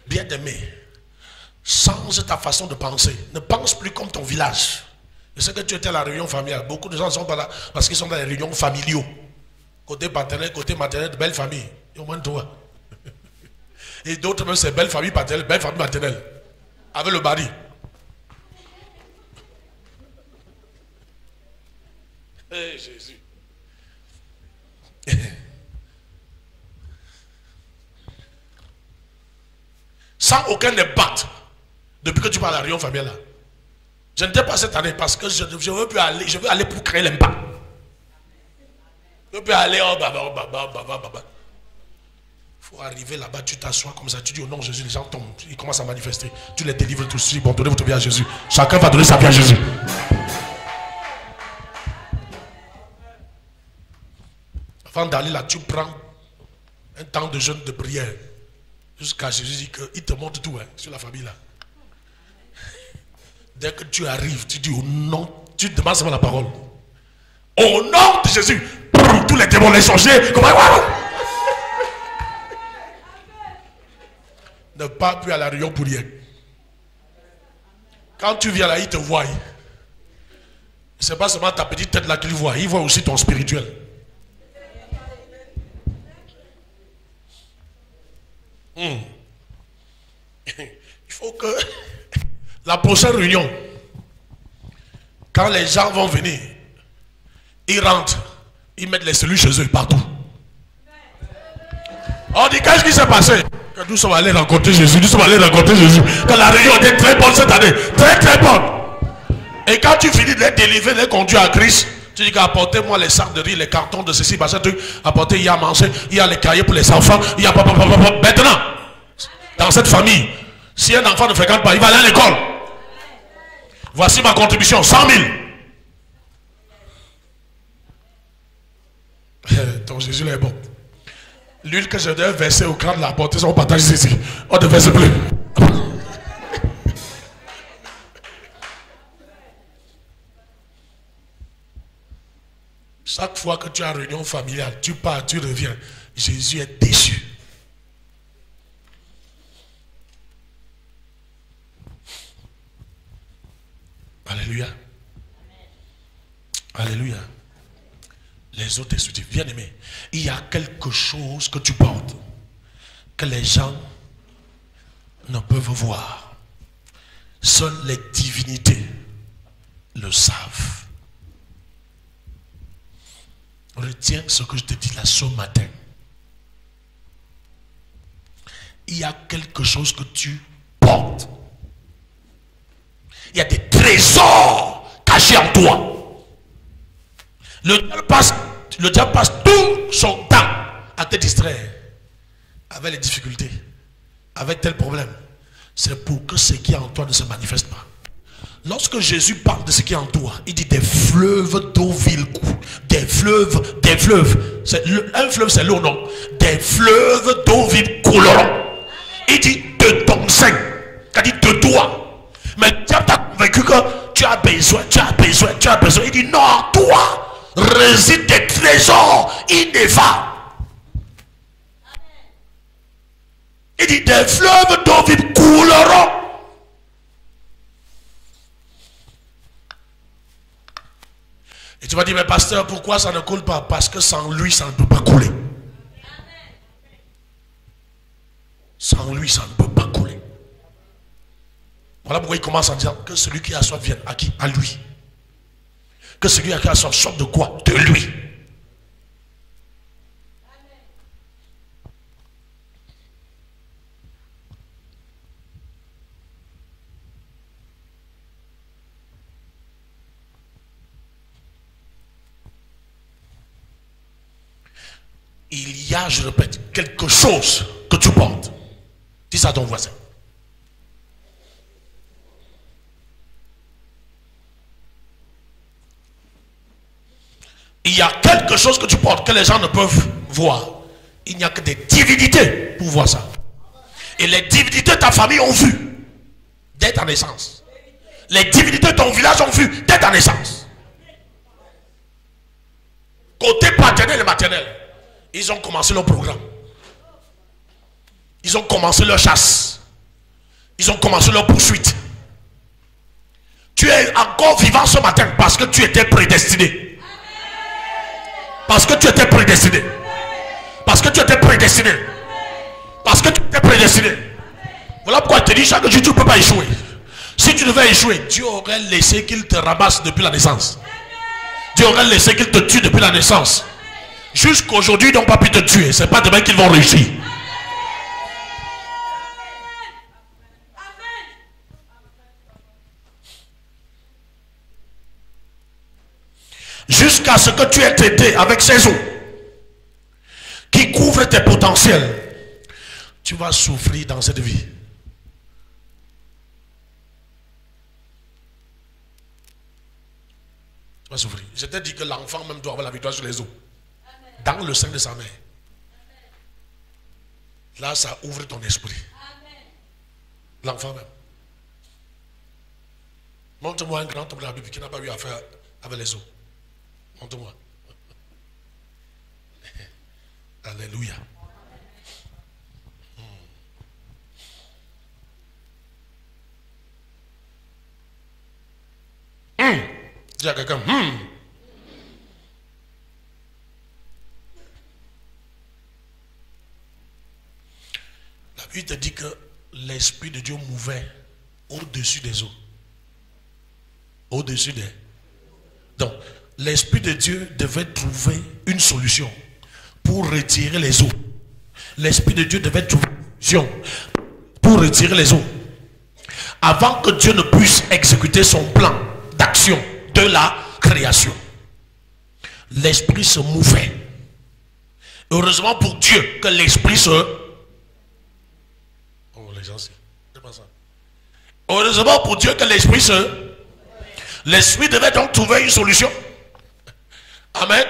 Bien-aimé, change ta façon de penser. Ne pense plus comme ton village. Je sais que tu étais à la réunion familiale. Beaucoup de gens ne sont pas là parce qu'ils sont dans les réunions familiaux. Côté paternel, côté maternel, de belle famille. Et au moins toi. Et d'autres même, c'est belle famille paternelle, belle famille maternelle. Avec le mari. Eh Jésus. Sans aucun impact. Depuis que tu parles à la réunion familiale là. Je ne t'ai pas cette année parce que je veux plus aller. Je veux aller pour créer l'impact. Je veux plus aller. Oh baba. Il faut arriver là-bas, tu t'assois comme ça, tu dis au nom de Jésus, les gens tombent, ils commencent à manifester. Tu les délivres tous. Bon, donnez votre vie à Jésus. Chacun va donner sa vie à Jésus. Avant d'aller là, tu prends un temps de jeûne, de prière. Jusqu'à Jésus dit qu'il te montre tout sur la famille là. Dès que tu arrives, tu dis au nom, tu demandes seulement la parole. Au nom de Jésus, tous les démons les changer. Ne pas plus à la réunion pour rien. Quand tu viens là, il te voit. Ce n'est pas seulement ta petite tête là qu'il voit, il voit aussi ton spirituel. Il faut que la prochaine réunion, quand les gens vont venir, ils rentrent, ils mettent les cellules chez eux partout. On dit qu'est-ce qui s'est passé? Que nous sommes allés rencontrer Jésus, nous sommes allés rencontrer Jésus. Que la réunion était très bonne cette année, très très bonne. Et quand tu finis de les délivrer, de les conduire à Christ, tu dis qu'apportez-moi les sacs de riz, les cartons de ceci, parce que apportez, il y a à manger, il y a les cahiers pour les enfants, il y a maintenant, dans cette famille, si un enfant ne fréquente pas, il va aller à l'école. Voici ma contribution, 100 000. Ton Jésus là est bon. L'huile que je devais verser au crâne de la portée, on partage ici. On ne verse plus. Chaque fois que tu as une réunion familiale, tu pars, tu reviens. Jésus est déçu. Alléluia. Alléluia. Les autres étudiants, bien aimé, il y a quelque chose que tu portes que les gens ne peuvent voir. Seules les divinités le savent. Retiens ce que je te dis là ce matin. Il y a quelque chose que tu portes. Il y a des trésors cachés en toi. Le diable passe tout son temps à te distraire avec les difficultés, avec tel problème. C'est pour que ce qui est en toi ne se manifeste pas. Lorsque Jésus parle de ce qui est en toi, il dit des fleuves d'eau vive coulent. Des fleuves. Un fleuve c'est l'eau, non? Des fleuves d'eau vive couleront. Il dit de ton sein, c'est-à-dire de toi. Mais tu as convaincu que tu as besoin. Il dit non, en toi résident des trésors ineffables. Il dit des fleuves d'eau vive couleront. Et tu vas dire, mais pasteur, pourquoi ça ne coule pas? Parce que sans lui, ça ne peut pas couler. Sans lui, ça ne peut pas couler. Voilà pourquoi il commence en disant que celui qui a soif vienne. À qui? À lui. Que celui qui a soif sorte de quoi? De lui. Il y a, je répète, quelque chose que tu portes. Dis ça à ton voisin. Il y a quelque chose que tu portes que les gens ne peuvent voir. Il n'y a que des divinités pour voir ça. Et les divinités de ta famille ont vu dès ta naissance. Les divinités de ton village ont vu dès ta naissance. Côté paternel et maternel, ils ont commencé leur programme. Ils ont commencé leur chasse. Ils ont commencé leur poursuite. Tu es encore vivant ce matin parce que tu étais prédestiné. Parce que tu étais prédestiné. Parce que tu étais prédestiné. Parce que tu étais prédestiné. Voilà pourquoi je te dis chaque jour tu ne peux pas échouer. Si tu devais échouer, Dieu aurait laissé qu'il te ramasse depuis la naissance. Dieu aurait laissé qu'il te tue depuis la naissance. Jusqu'aujourd'hui, ils n'ont pas pu te tuer. Ce n'est pas demain qu'ils vont réussir. Jusqu'à ce que tu aies traité avec ces eaux qui couvrent tes potentiels, tu vas souffrir dans cette vie. Tu vas souffrir. Je t'ai dit que l'enfant même doit avoir la victoire sur les eaux. dans le sein de sa mère. Là, ça ouvre ton esprit. L'enfant même. Montre-moi un grand homme de la Bible qui n'a pas eu affaire avec les eaux. Montre-moi. Alléluia. Dis à quelqu'un. La Bible te dit que l'Esprit de Dieu mouvait au-dessus des eaux. Au-dessus des... Donc, l'Esprit de Dieu devait trouver une solution pour retirer les eaux. L'Esprit de Dieu devait trouver une solution pour retirer les eaux. Avant que Dieu ne puisse exécuter son plan d'action de la création. L'Esprit se mouvait. Heureusement pour Dieu que l'Esprit se... Oh, les gens, c'est pas ça. Heureusement pour Dieu que l'Esprit se... L'Esprit devait donc trouver une solution. Amen.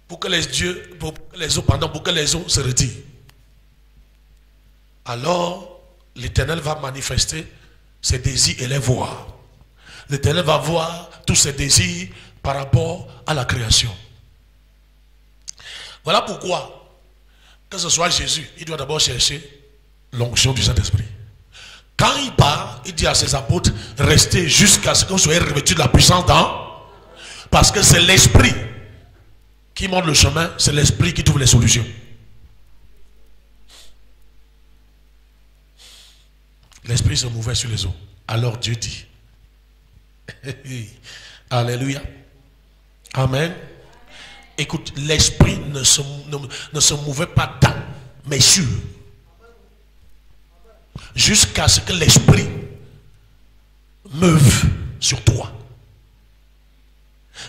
Pour que les eaux se retirent. Alors, l'Éternel va manifester ses désirs et les voir. L'Éternel va voir tous ses désirs par rapport à la création. Voilà pourquoi, que ce soit Jésus, il doit d'abord chercher l'onction du Saint-Esprit. Quand il part, il dit à ses apôtres, restez jusqu'à ce que vous soyez revêtus de la puissance dans... Parce que c'est l'Esprit qui montre le chemin, c'est l'Esprit qui trouve les solutions. L'Esprit se mouvait sur les eaux. Alors Dieu dit, Alléluia. Amen. Écoute, l'Esprit ne se mouvait pas dans, mais sur. Jusqu'à ce que l'Esprit meuve sur toi.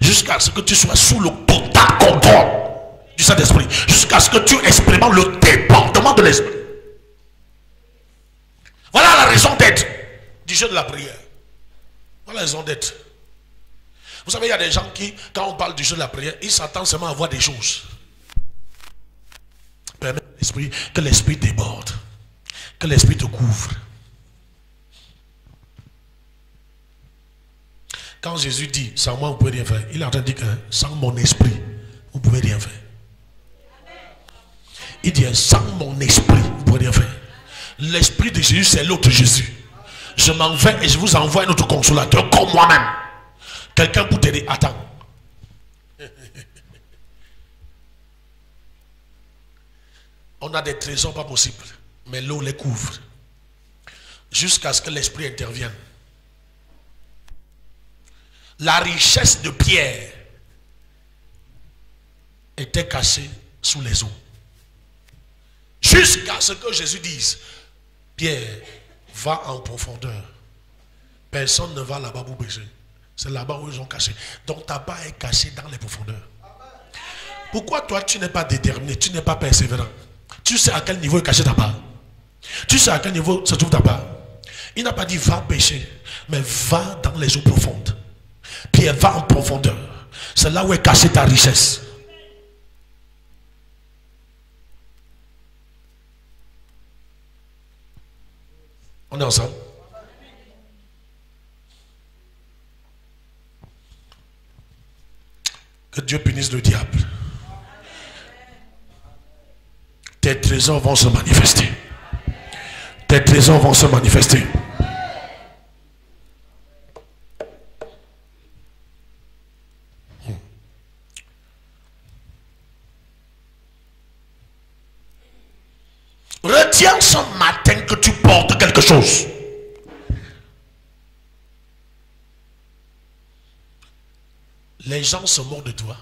Jusqu'à ce que tu sois sous le total contrôle du Saint-Esprit. Jusqu'à ce que tu expérimentes le débordement de l'Esprit. Voilà la raison d'être du jeu de la prière. Voilà la raison d'être. Vous savez, il y a des gens qui, quand on parle du jeu de la prière, ils s'attendent seulement à voir des choses. Permets que l'Esprit déborde. Que l'Esprit te couvre. Quand Jésus dit, sans moi vous ne pouvez rien faire, il est en train de dire que sans mon esprit, vous ne pouvez rien faire. Il dit, sans mon esprit, vous ne pouvez rien faire. L'esprit de Jésus, c'est l'autre Jésus. Je m'en vais et je vous envoie un autre consolateur comme moi-même. Quelqu'un pour t'aider. Attends. On a des trésors pas possibles, mais l'eau les couvre. Jusqu'à ce que l'esprit intervienne. La richesse de Pierre était cachée sous les eaux. Jusqu'à ce que Jésus dise, Pierre, va en profondeur. Personne ne va là-bas pour pêcher. C'est là-bas où ils ont caché. Donc ta part est cachée dans les profondeurs. Pourquoi toi tu n'es pas déterminé, tu n'es pas persévérant? Tu sais à quel niveau est cachée ta part. Tu sais à quel niveau se trouve ta part. Il n'a pas dit va pêcher, mais va dans les eaux profondes. Pierre, va en profondeur. C'est là où est cachée ta richesse. On est ensemble. Que Dieu punisse le diable. Tes trésors vont se manifester. Tes trésors vont se manifester. Retiens ce matin que tu portes quelque chose. Les gens se moquent de toi.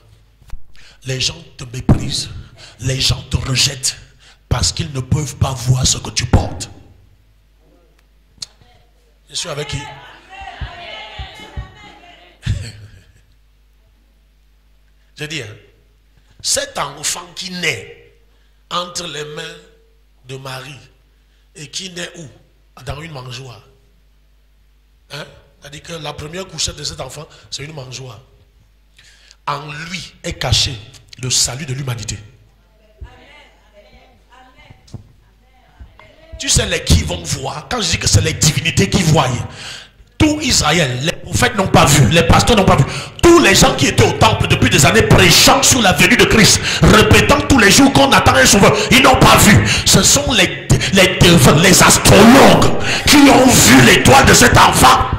Les gens te méprisent. Les gens te rejettent parce qu'ils ne peuvent pas voir ce que tu portes. Je suis avec qui? Je dis, cet enfant qui naît entre les mains de Marie et qui naît où? Dans une mangeoire. C'est-à-dire que la première couchette de cet enfant, c'est une mangeoire. En lui est caché le salut de l'humanité. Tu sais les qui vont voir. Quand je dis que c'est les divinités qui voient, tout Israël, les prophètes n'ont pas vu, les pasteurs n'ont pas vu. Tous les gens qui étaient au temple depuis des années prêchant sur la venue de Christ, répétant tous les jours qu'on attend un sauveur, ils n'ont pas vu. Ce sont les astrologues qui ont vu l'étoile de cet enfant.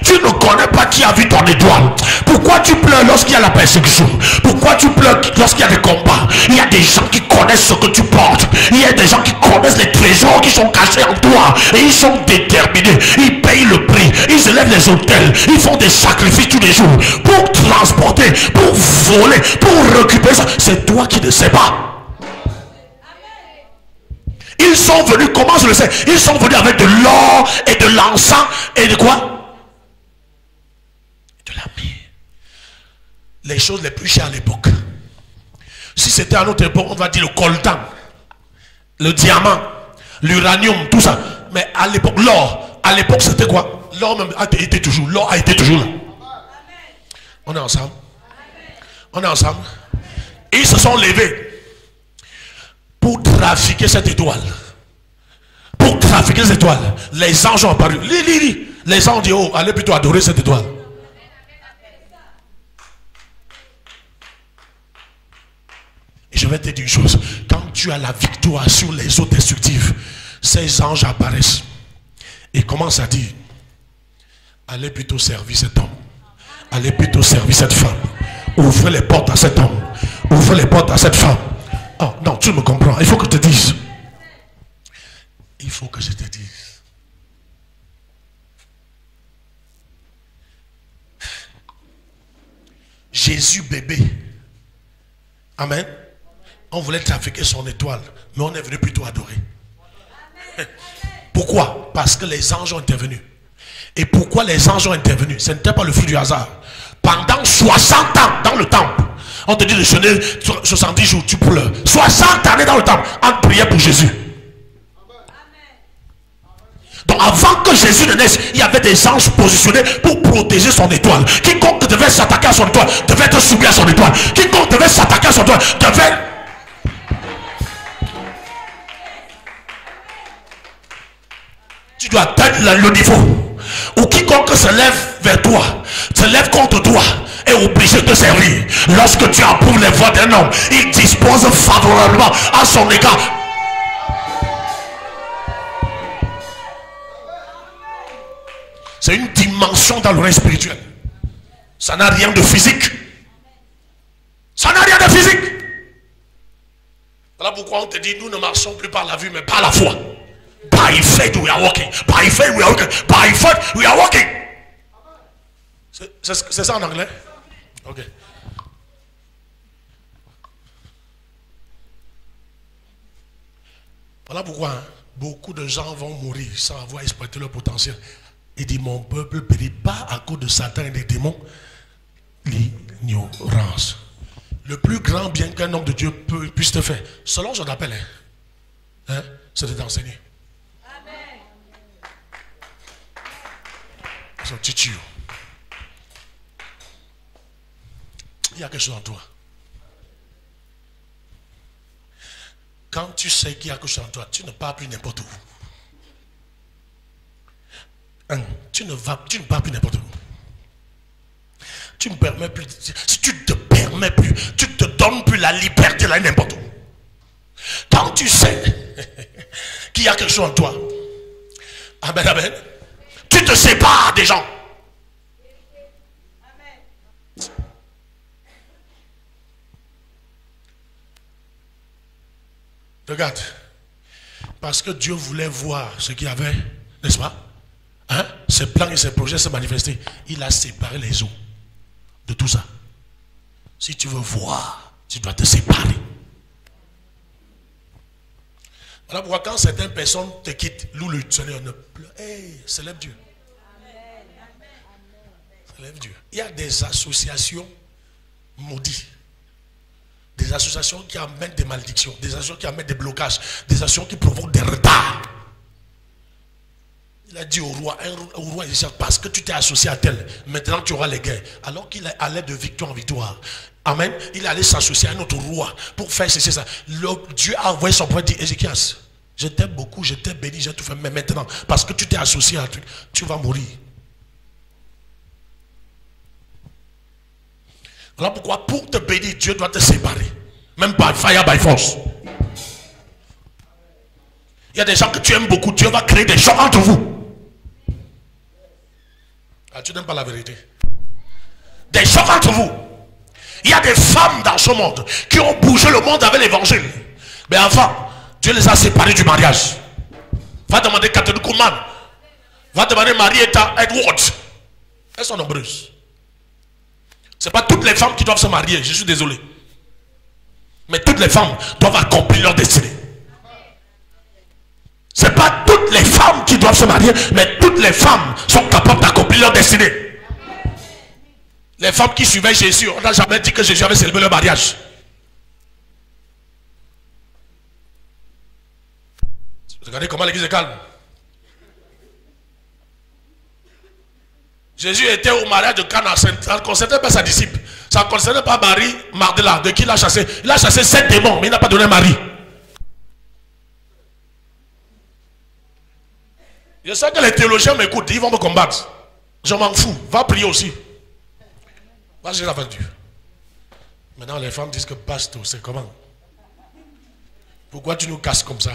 Tu ne connais pas qui a vu ton étoile. Pourquoi tu pleures lorsqu'il y a la persécution? Pourquoi tu pleures lorsqu'il y a des combats? Il y a des gens qui connaissent ce que tu portes. Il y a des gens qui connaissent les trésors qui sont cachés en toi. Et ils sont déterminés. Ils payent le prix. Ils élèvent les autels. Ils font des sacrifices tous les jours pour transporter, pour voler, pour récupérer ça. C'est toi qui ne sais pas. Ils sont venus, comment je le sais? Ils sont venus avec de l'or et de l'encens et de quoi? De la myrrhe. Les choses les plus chères à l'époque. Si c'était à notre époque, on va dire le coltan, le diamant, l'uranium, tout ça. Mais à l'époque, l'or, à l'époque c'était quoi? L'or même était toujours, l'or a été toujours là. On est ensemble. On est ensemble. Et ils se sont levés pour trafiquer cette étoile. Pour trafiquer cette étoile. Les anges ont apparu. Les anges ont dit, oh, allez plutôt adorer cette étoile. Et je vais te dire une chose. Quand tu as la victoire sur les eaux destructives, ces anges apparaissent et commencent à dire, allez plutôt servir cet homme. Allez plutôt servir cette femme. Ouvrez les portes à cet homme. Ouvrez les portes à cette femme. Oh non, tu me comprends. Il faut que je te dise. Il faut que je te dise. Jésus bébé. Amen. On voulait trafiquer son étoile, mais on est venu plutôt adorer. Pourquoi? Parce que les anges ont intervenu. Et pourquoi les anges ont intervenu? Ce n'était pas le fruit du hasard. Pendant 60 ans dans le temple, on te dit de jeûner 70 jours, tu pleures. 60 années dans le temple, on priait pour Jésus. Donc avant que Jésus ne naisse, il y avait des anges positionnés pour protéger son étoile. Quiconque devait s'attaquer à son étoile devait être soumis à son étoile. Quiconque devait s'attaquer à son étoile devait... Tu dois atteindre le niveau où quiconque se lève vers toi, se lève contre toi, est obligé de te servir. Lorsque tu approuves les voies d'un homme, il dispose favorablement à son égard. C'est une dimension dans le règne spirituel. Ça n'a rien de physique. Ça n'a rien de physique. Voilà pourquoi on te dit, nous ne marchons plus par la vue, mais par la foi. By faith we are walking. By faith we are walking. By faith we are walking. C'est ça en anglais? Ok. Voilà pourquoi beaucoup de gens vont mourir sans avoir exploité leur potentiel. Il dit, mon peuple périt pas à cause de Satan et des démons. L'ignorance. Le plus grand bien qu'un homme de Dieu puisse te faire, selon son appel, c'est de t'enseigner. Il y a quelque chose en toi. Quand tu sais qu'il y a quelque chose en toi, tu ne pars plus n'importe où. Tu ne pars plus n'importe où. Tu ne permets plus. Si tu te permets plus, tu ne te donnes plus la liberté là n'importe où. Quand tu sais qu'il y a quelque chose en toi, amen, amen, tu te sépares des gens. Regarde, parce que Dieu voulait voir ce qu'il y avait, n'est-ce pas? Ses plans et ses projets se manifester. Il a séparé les eaux de tout ça. Si tu veux voir, tu dois te séparer. Voilà pourquoi quand certaines personnes te quittent, loue le Seigneur, ne pleure. Hey, célèbre Dieu. Célèbre Dieu. Il y a des associations maudites. Des associations qui amènent des malédictions, des associations qui amènent des blocages, des associations qui provoquent des retards. Il a dit au roi, il dit, parce que tu t'es associé à tel, maintenant tu auras les guerres. Alors qu'il allait de victoire en victoire. Amen. Il allait s'associer à un autre roi pour faire ceci, ça. Dieu a envoyé son prophète, dit, Ézéchias, je t'aime beaucoup, je t'ai béni, j'ai tout fait. Mais maintenant, parce que tu t'es associé à un truc, tu vas mourir. Voilà pourquoi, pour te bénir, Dieu doit te séparer. Même by fire, by force. Il y a des gens que tu aimes beaucoup, Dieu va créer des gens entre vous. Ah, tu n'aimes pas la vérité. Des gens entre vous. Il y a des femmes dans ce monde qui ont bougé le monde avec l'évangile. Mais avant, Dieu les a séparés du mariage. Va demander Catherine Kuhlman. Va demander Marietta Edwards. Elles sont nombreuses. Ce n'est pas toutes les femmes qui doivent se marier, je suis désolé. Mais toutes les femmes doivent accomplir leur destinée. Ce n'est pas toutes les femmes qui doivent se marier, mais toutes les femmes sont capables d'accomplir leur destinée. Les femmes qui suivaient Jésus, on n'a jamais dit que Jésus avait célébré leur mariage. Regardez comment l'église est calme. Jésus était au mariage de Cana, ça ne concernait pas sa disciple. Ça ne concernait pas Marie Magdala, de qui il a chassé. Il a chassé 7 démons, mais il n'a pas donné Marie. Je sais que les théologiens m'écoutent, ils vont me combattre. Je m'en fous, va prier aussi. Va gérer la face de Dieu. Maintenant les femmes disent que pasteur, c'est comment? Pourquoi tu nous casses comme ça?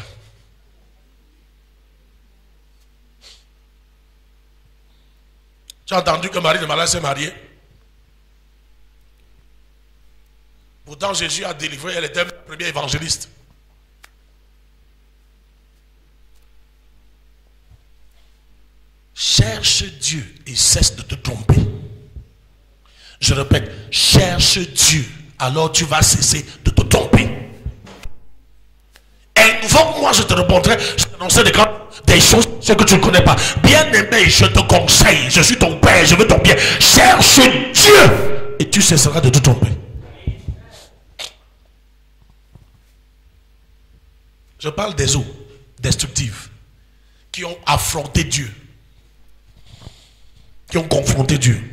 Tu as entendu que Marie de Magdala s'est mariée? Pourtant Jésus a délivré, elle était le premier évangéliste. Cherche Dieu et cesse de te tromper. Je répète, cherche Dieu, alors tu vas cesser de te tromper. Invoque-moi, je te répondrai, je t'annoncerai des choses que tu ne connais pas. Bien-aimé, je te conseille, je suis ton père, je veux ton bien. Cherche Dieu et tu cesseras de te tromper. Je parle des eaux destructives qui ont affronté Dieu, qui ont confronté Dieu.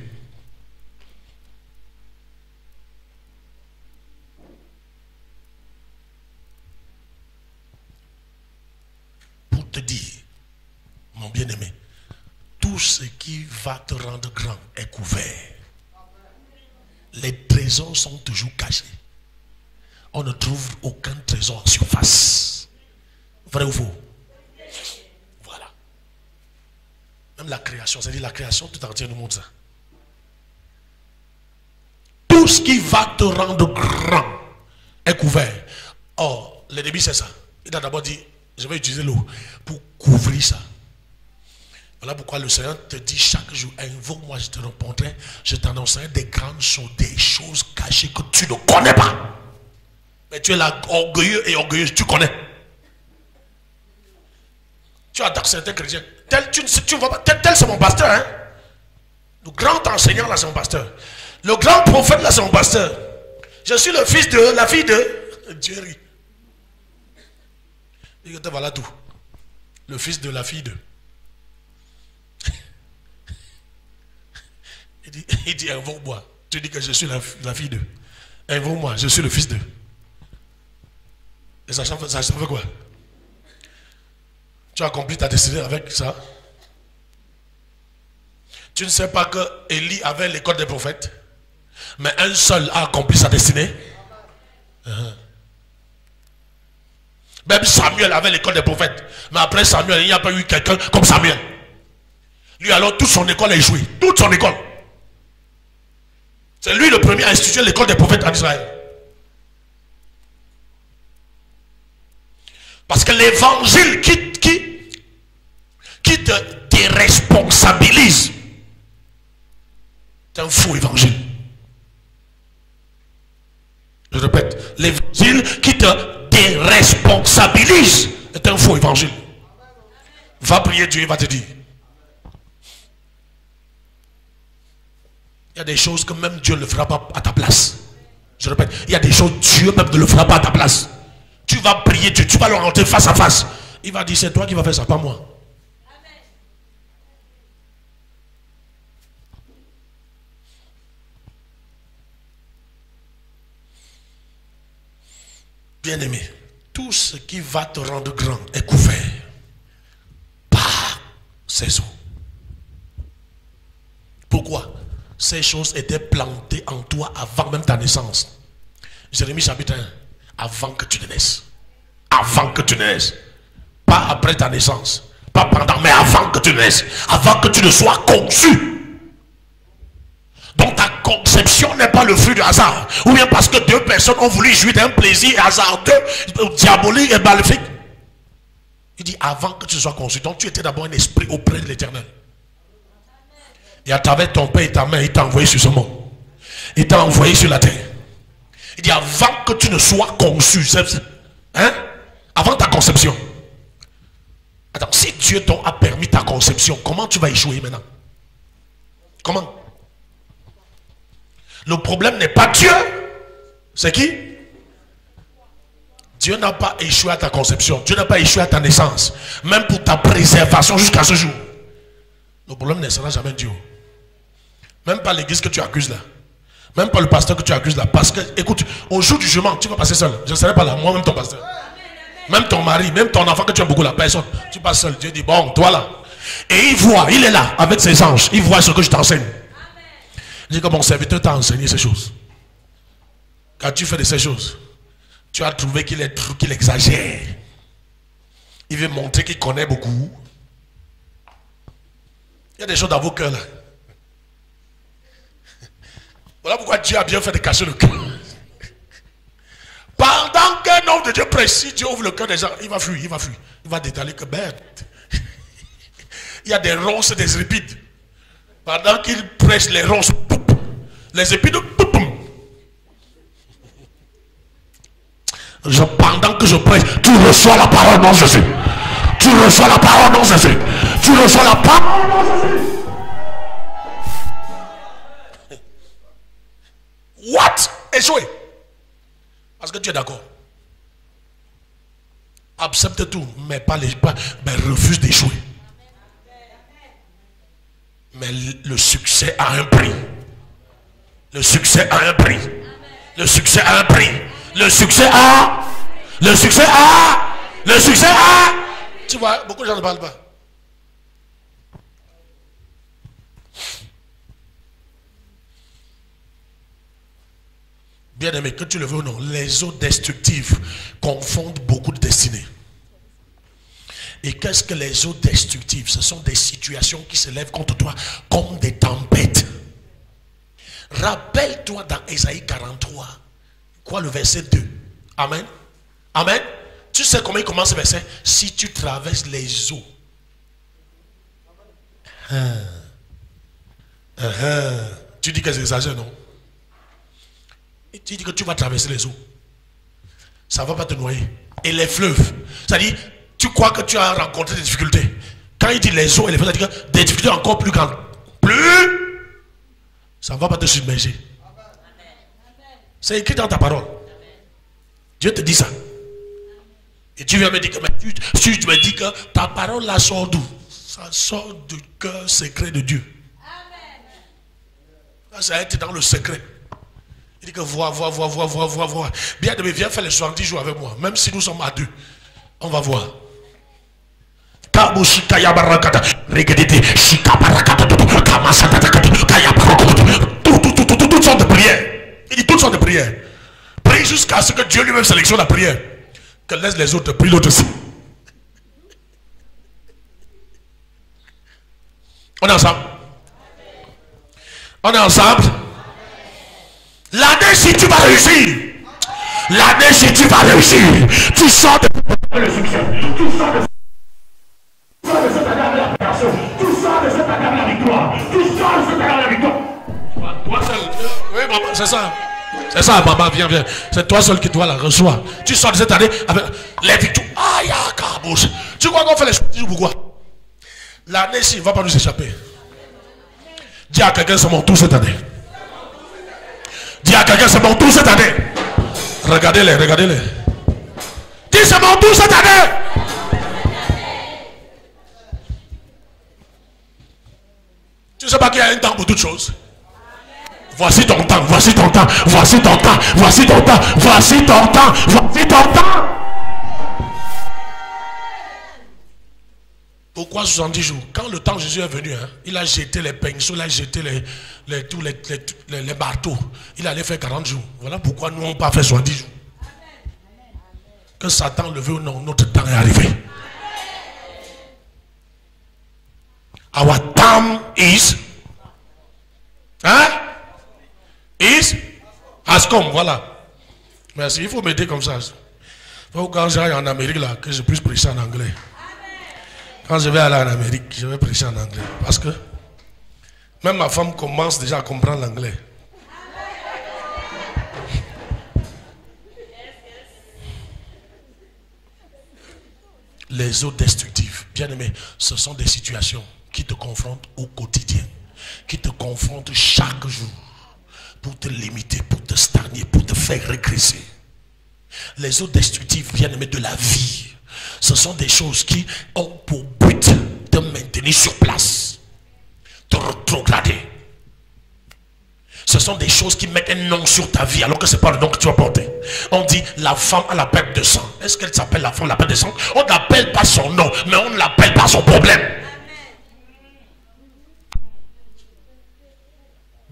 Pour te dire, mon bien-aimé, tout ce qui va te rendre grand est couvert. Les trésors sont toujours cachés. On ne trouve aucun trésor en surface. Vrai ou faux? Voilà. Même la création, c'est-à-dire la création tout entière nous montre ça. Tout ce qui va te rendre grand est couvert. Or, le début c'est ça. Il a d'abord dit, je vais utiliser l'eau pour couvrir ça. Voilà pourquoi le Seigneur te dit chaque jour, invoque-moi, je te répondrai, je t'annoncerai des grandes choses, des choses cachées que tu ne connais pas. Mais tu es là orgueilleux et orgueilleuse, tu connais. Tu attaques certains chrétiens. Tel, tu ne vois pas, tel c'est mon pasteur. Hein? Le grand enseignant là c'est mon pasteur. Le grand prophète là c'est mon pasteur. Je suis le fils de, la fille de Dieu rit. Il te voilà tout. Le fils de la fille de. Il dit invoque-moi. Tu dis que je suis la fille de. Invoque-moi, je suis le fils de. Et ça fait quoi? Tu as accompli ta destinée avec ça. Tu ne sais pas que Élie avait l'école des prophètes, mais un seul a accompli sa destinée. Même Samuel avait l'école des prophètes, mais après Samuel, il n'y a pas eu quelqu'un comme Samuel. Lui alors, toute son école a échoué. Toute son école. C'est lui le premier à instituer l'école des prophètes en Israël. Parce que l'évangile qui te déresponsabilise, c'est un faux évangile. Je répète, l'évangile qui te déresponsabilise est un faux évangile. Va prier Dieu, il va te dire. Il y a des choses que même Dieu ne le fera pas à ta place. Je répète, il y a des choses Dieu même ne le fera pas à ta place. Tu vas prier Dieu, tu vas le rentrer face à face. Il va dire, c'est toi qui vas faire ça, pas moi. Bien-aimé, tout ce qui va te rendre grand est couvert par ces eaux. Pourquoi? Ces choses étaient plantées en toi avant même ta naissance. Jérémie chapitre 1. Avant que tu ne naisses. Avant que tu ne naisses. Pas après ta naissance. Pas pendant, mais avant que tu naisses. Avant que tu ne sois conçu. Donc ta conception n'est pas le fruit du hasard. Ou bien parce que deux personnes ont voulu jouir d'un plaisir hasardeux, diabolique et maléfique. Il dit avant que tu sois conçu. Donc tu étais d'abord un esprit auprès de l'Éternel. Et à travers ton père et ta mère, il t'a envoyé sur ce monde. Il t'a envoyé sur la terre. Il dit avant que tu ne sois conçu. Hein? Avant ta conception. Attends, si Dieu t'a permis ta conception, comment tu vas échouer maintenant? Comment? Le problème n'est pas Dieu. C'est qui? Dieu n'a pas échoué à ta conception. Dieu n'a pas échoué à ta naissance. Même pour ta préservation jusqu'à ce jour. Le problème ne sera jamais Dieu. Même pas l'église que tu accuses là. Même pas le pasteur que tu accuses là. Parce que, écoute, au jour du jugement, tu vas passer seul. Je ne serai pas là, moi-même ton pasteur. Même ton mari, même ton enfant que tu aimes beaucoup, la personne. Tu passes seul. Dieu dit, bon, toi là. Et il voit, il est là avec ses anges. Il voit ce que je t'enseigne. Il dit que mon serviteur t'a enseigné ces choses. Quand tu fais de ces choses, tu as trouvé qu'il exagère. Il veut montrer qu'il connaît beaucoup. Il y a des choses dans vos cœurs là. Voilà pourquoi Dieu a bien fait de cacher le cœur. Pendant qu'un homme de Dieu prêche, si Dieu ouvre le cœur des gens, il va fuir, il va fuir. Il va détaler que bête. Il y a des ronces et des épides. Pendant qu'il prêche les ronces, les épides, pendant que je prêche, tu reçois la parole dans Jésus. Tu reçois la parole dans Jésus. Tu reçois la parole dans Jésus. What? Échoué. Parce que tu es d'accord. Accepte tout, mais pas les pas, mais refuse d'échouer. Mais le succès a un prix. Le succès a un prix. Le succès a un prix. Le succès a. Le succès a. Le succès a. Tu vois, beaucoup de gens ne parlent pas. Bien aimé, que tu le veux ou non, les eaux destructives confondent beaucoup de destinées. Et qu'est-ce que les eaux destructives? Ce sont des situations qui se lèvent contre toi comme des tempêtes. Rappelle-toi dans Ésaïe 43, quoi, le verset 2. Amen. Amen. Tu sais comment il commence ce verset? Si tu traverses les eaux. Tu dis que c'est exagéré, non? Et tu dis que tu vas traverser les eaux. Ça ne va pas te noyer. Et les fleuves. C'est-à-dire, tu crois que tu as rencontré des difficultés. Quand il dit les eaux et les fleuves, c'est-à-dire que des difficultés encore plus grandes. Plus, ça ne va pas te submerger. C'est écrit dans ta parole. Dieu te dit ça. Et tu viens me dire que tu me dis que ta parole là sort d'où? Ça sort du cœur secret de Dieu. Là, ça va être dans le secret. Il dit que vois. Bien aimé, viens faire les 70 jours avec moi. Même si nous sommes à deux. On va voir. Toutes sortes de prières. Il dit toutes sortes de prières. Prie jusqu'à ce que Dieu lui-même sélectionne la prière. Que laisse les autres prier l'autre aussi. On est ensemble. On est ensemble. L'année si tu vas réussir. L'année si tu vas réussir. Tu sors de le succès. Tu sors de cette année avec la création. Tu sors de cette année avec la victoire. Tu sors de cette année avec la victoire. Toi seul. Oui maman, c'est ça. C'est ça maman, viens. C'est toi seul qui dois la recevoir. Tu sors de cette année avec les victoires. Aïe, carbouche. Tu crois qu'on fait les choses pourquoi? L'année ci ne va pas nous échapper. Dis à quelqu'un c'est mon tour cette année. Dis à quelqu'un c'est mon tour cette année. Regardez-les. Dis c'est mon tour cette année. Tu ne sais pas qu'il y a un temps pour toutes choses. Voici ton temps, voici ton temps, voici ton temps, voici ton temps, voici ton temps, voici ton temps. Pourquoi 70 jours? Quand le temps de Jésus est venu, hein, il a jeté les pinceaux, il a jeté tous les marteaux. Il allait faire 40 jours. Voilà pourquoi nous n'avons pas fait 70 jours. Que Satan le veut ou non, notre temps est arrivé. Our time is, has come, voilà. Merci, il faut m'aider comme ça. Il faut quand j'aille en Amérique là, que je puisse prêcher en anglais. Quand je vais aller en Amérique, je vais prêcher en anglais. Parce que même ma femme commence déjà à comprendre l'anglais. Les eaux destructives, bien aimé, ce sont des situations qui te confrontent au quotidien, qui te confrontent chaque jour pour te limiter, pour te stagner, pour te faire régresser. Les eaux destructives, bien aimé, de la vie, ce sont des choses qui ont pour but de maintenir sur place, de rétrograder. Ce sont des choses qui mettent un nom sur ta vie alors que ce n'est pas le nom que tu as porté. On dit la femme à la perte de sang. Est-ce qu'elle s'appelle la femme à la perte de sang? On n'appelle pas son nom, mais on ne l'appelle pas son problème.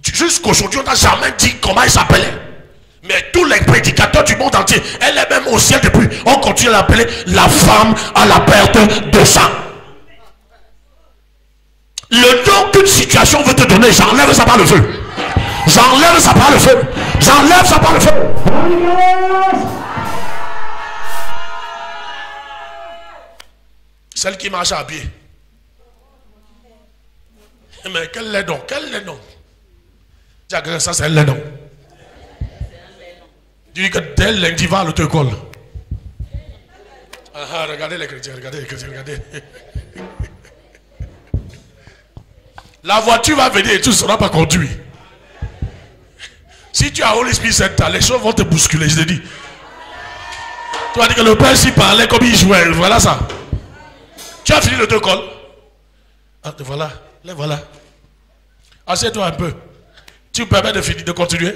Jusqu'aujourd'hui, on n'a jamais dit comment elle s'appelait. Mais tous les prédicateurs du monde entier, elle est même au ciel depuis, on continue à l'appeler la femme à la perte de sang. Le nom qu'une situation veut te donner, j'enlève ça par le feu. J'enlève ça par le feu. J'enlève ça par le feu. Celle qui marche à pied. Mais quel est donc? Quel est donc? Ça c'est le nom. Tu dis que tel lundi va à l'auto-école. Regardez les chrétiens, regardez les chrétiens, regardez. La voiture va venir et tu ne seras pas conduit. Si tu as Holy Spirit Center, les choses vont te bousculer, je te dis. Tu vas dire que le père s'y parlait comme il jouait, voilà ça. Tu as fini l'auto-école. Ah, te voilà, les voilà. Assieds-toi un peu. Tu me permets de finir, de continuer?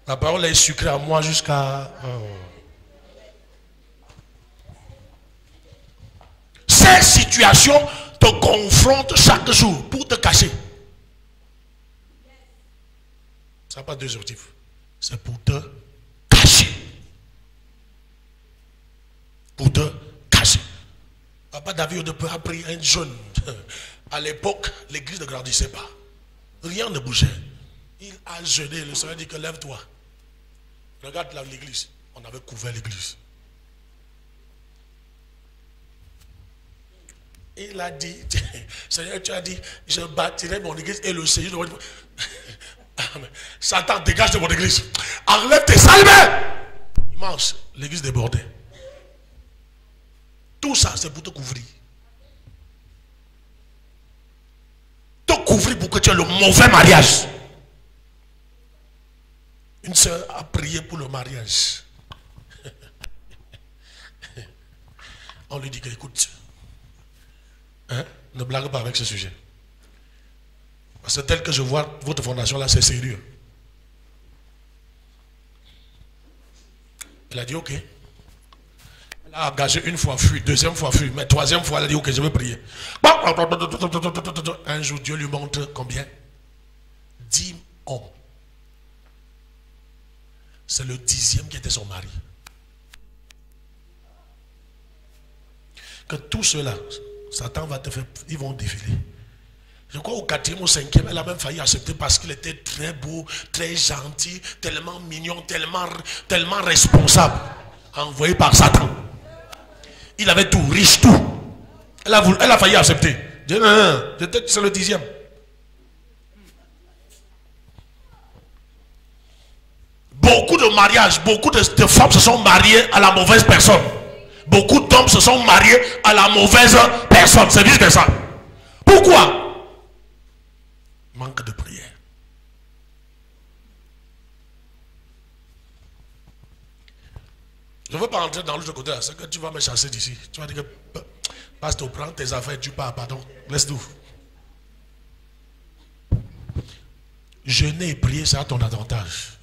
La parole est sucrée à moi jusqu'à... Ces situations te confrontent chaque jour pour te cacher. Ça n'a pas deux objectifs. C'est pour te cacher. Pour te cacher. Papa David a pris un jeune. À l'époque, l'église ne grandissait pas. Rien ne bougeait. Il a jeûné. Le Seigneur dit que lève-toi. Regarde là l'église. On avait couvert l'église. Il a dit, Seigneur, tu as dit, je bâtirai mon église et le Seigneur. Satan, dégage de mon église. Enlève tes salves. Il mange. L'église débordait. Tout ça, c'est pour te couvrir. Te couvrir pour que tu aies le mauvais mariage. Une soeur a prié pour le mariage. On lui dit que écoute, hein, ne blague pas avec ce sujet. Parce que tel que je vois votre fondation là, c'est sérieux. Elle a dit ok. Elle a engagé une fois, fui, deuxième fois, fui, mais troisième fois, elle a dit ok, je vais prier. Un jour, Dieu lui montre combien? 10 hommes. C'est le 10e qui était son mari. Que tous ceux-là, Satan va te faire, ils vont défiler. Je crois au 4e, au 5e, elle a même failli accepter parce qu'il était très beau, très gentil, tellement mignon, tellement responsable, envoyé par Satan. Il avait tout, riche, tout. Elle a failli accepter. Je dis non, c'est le 10e. Beaucoup de mariages, beaucoup de femmes se sont mariées à la mauvaise personne. Beaucoup d'hommes se sont mariés à la mauvaise personne. C'est vice versa. Pourquoi? Manque de prière. Je ne veux pas entrer dans l'autre côté là. C'est que tu vas me chasser d'ici. Tu vas dire que pasteur, prends tes affaires, tu pars, pardon. Laisse-nous. Jeûner et prier, c'est à ton avantage.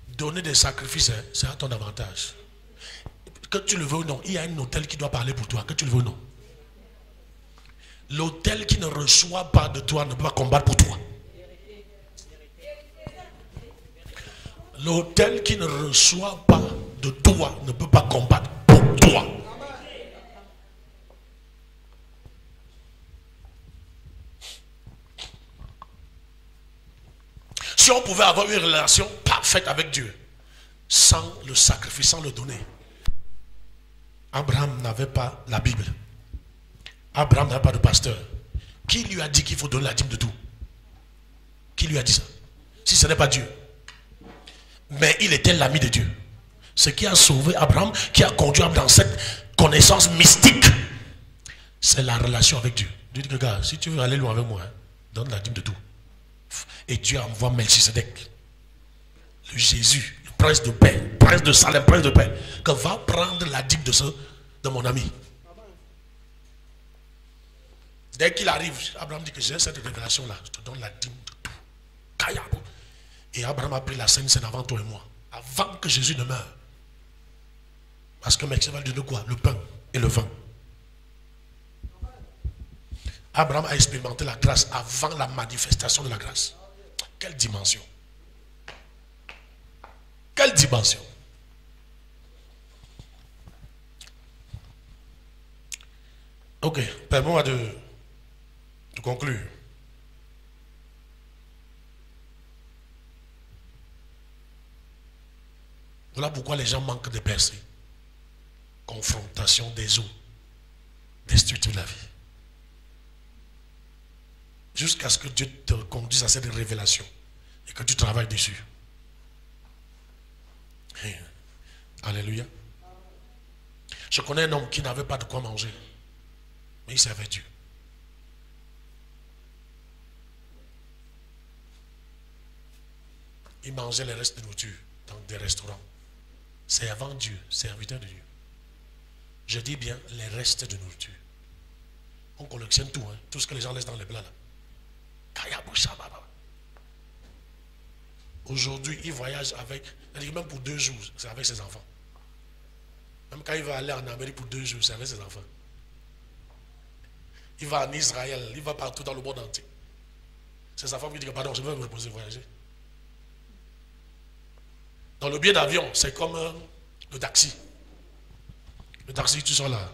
Donner des sacrifices, c'est à ton avantage. Que tu le veux ou non, il y a un hôtel qui doit parler pour toi, que tu le veux ou non. L'hôtel qui ne reçoit pas de toi ne peut pas combattre pour toi. L'hôtel qui ne reçoit pas de toi ne peut pas combattre pour toi. Si on pouvait avoir une relation parfaite avec Dieu, sans le sacrifice, sans le donner, Abraham n'avait pas la Bible. Abraham n'avait pas de pasteur. Qui lui a dit qu'il faut donner la dîme de tout? Qui lui a dit ça? Si ce n'est pas Dieu. Mais il était l'ami de Dieu. Ce qui a sauvé Abraham, qui a conduit Abraham dans cette connaissance mystique, c'est la relation avec Dieu. Dieu dit que, gars, si tu veux aller loin avec moi, donne la dîme de tout. Et Dieu envoie Melchisedec, le Jésus, le prince de paix, prince de Salem, prince de paix, que va prendre la dîme de mon ami. Dès qu'il arrive, Abraham dit que j'ai cette révélation-là, je te donne la dîme de tout. Kayabo. Et Abraham a pris la Sainte Seine avant toi et moi, avant que Jésus ne meure. Parce que Melchisedec va lui donner quoi? Le pain et le vin. Abraham a expérimenté la grâce avant la manifestation de la grâce. Quelle dimension! Quelle dimension! Ok, permets-moi de conclure. Voilà pourquoi les gens manquent de percées. Confrontation des eaux, destructive de la vie. Jusqu'à ce que Dieu te conduise à cette révélation et que tu travailles dessus. Alléluia. Je connais un homme qui n'avait pas de quoi manger, mais il servait Dieu. Il mangeait les restes de nourriture dans des restaurants, servant Dieu, serviteur de Dieu. Je dis bien les restes de nourriture. On collectionne tout, hein, tout ce que les gens laissent dans les plats là. Aujourd'hui, il voyage avec, même pour 2 jours, c'est avec ses enfants. Même quand il va aller en Amérique pour 2 jours, c'est avec ses enfants. Il va en Israël, il va partout dans le monde entier. Ses enfants lui disent, pardon, je veux me reposer, voyager. Dans le billet d'avion, c'est comme le taxi. Le taxi, tu sors là.